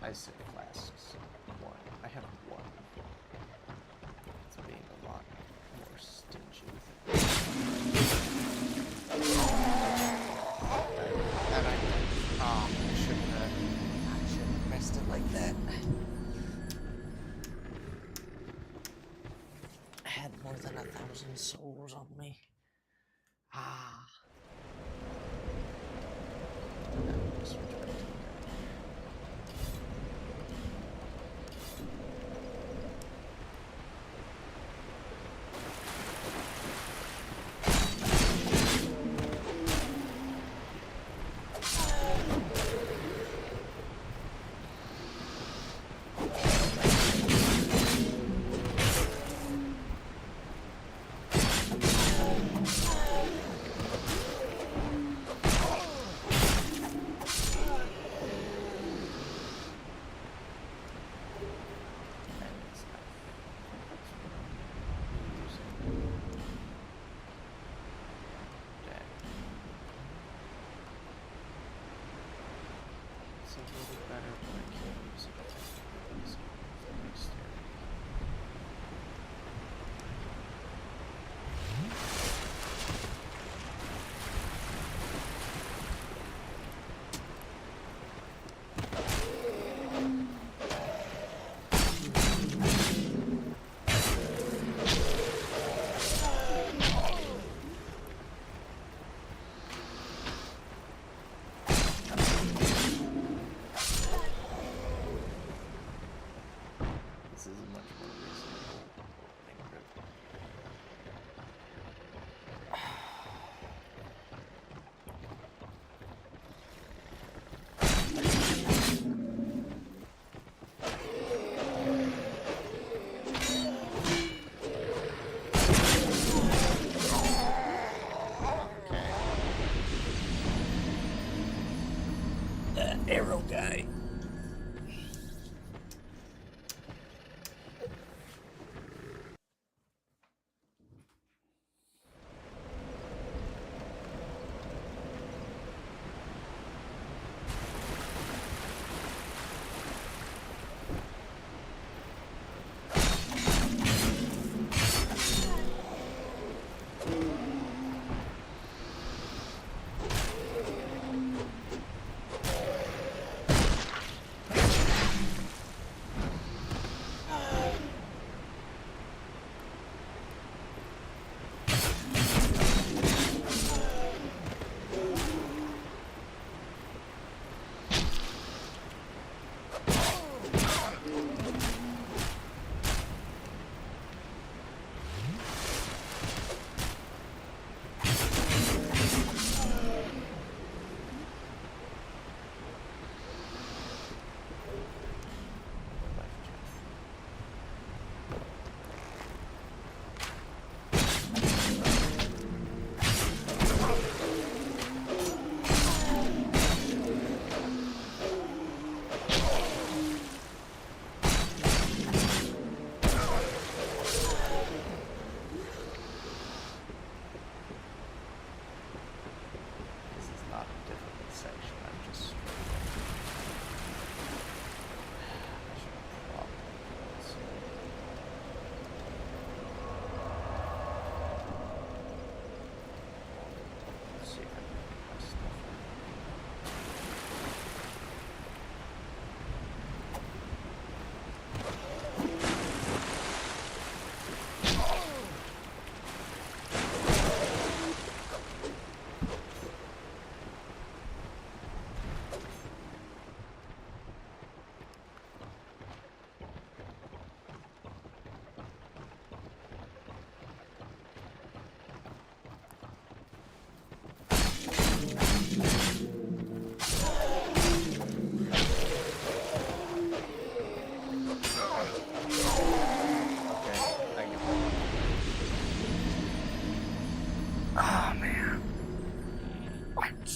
I said flasks. One. I have one. It's being a lot more stingy with it. And I shouldn't have pressed it like that. I had more than 1,000 souls on me. Ah. Now we'll switch back to that.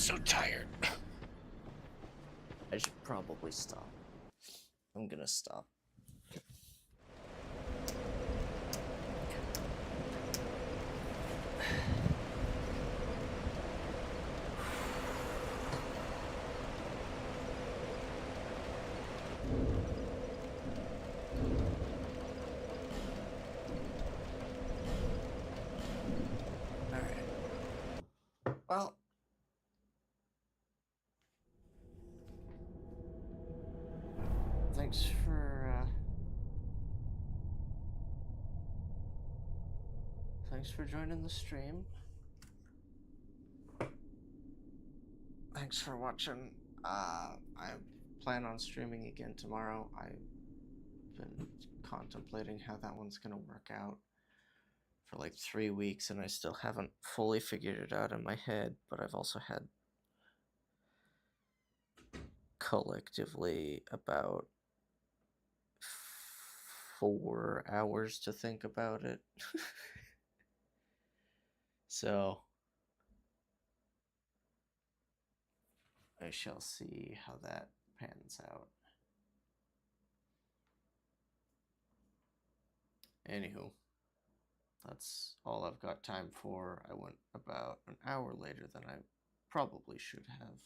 so tired. I should probably stop. I'm gonna stop. Well, thanks for joining the stream. Thanks for watching. I plan on streaming again tomorrow. I've been contemplating how that one's gonna work out for like 3 weeks, and I still haven't fully figured it out in my head, but I've also had collectively about 4 hours to think about it. So I shall see how that pans out. Anywho, that's all I've got time for. I went about an hour later than I probably should have,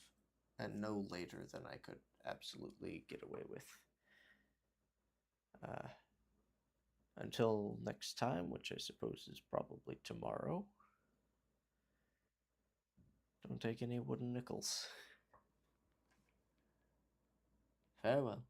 and no later than I could absolutely get away with. Until next time, which I suppose is probably tomorrow, don't take any wooden nickels. Farewell.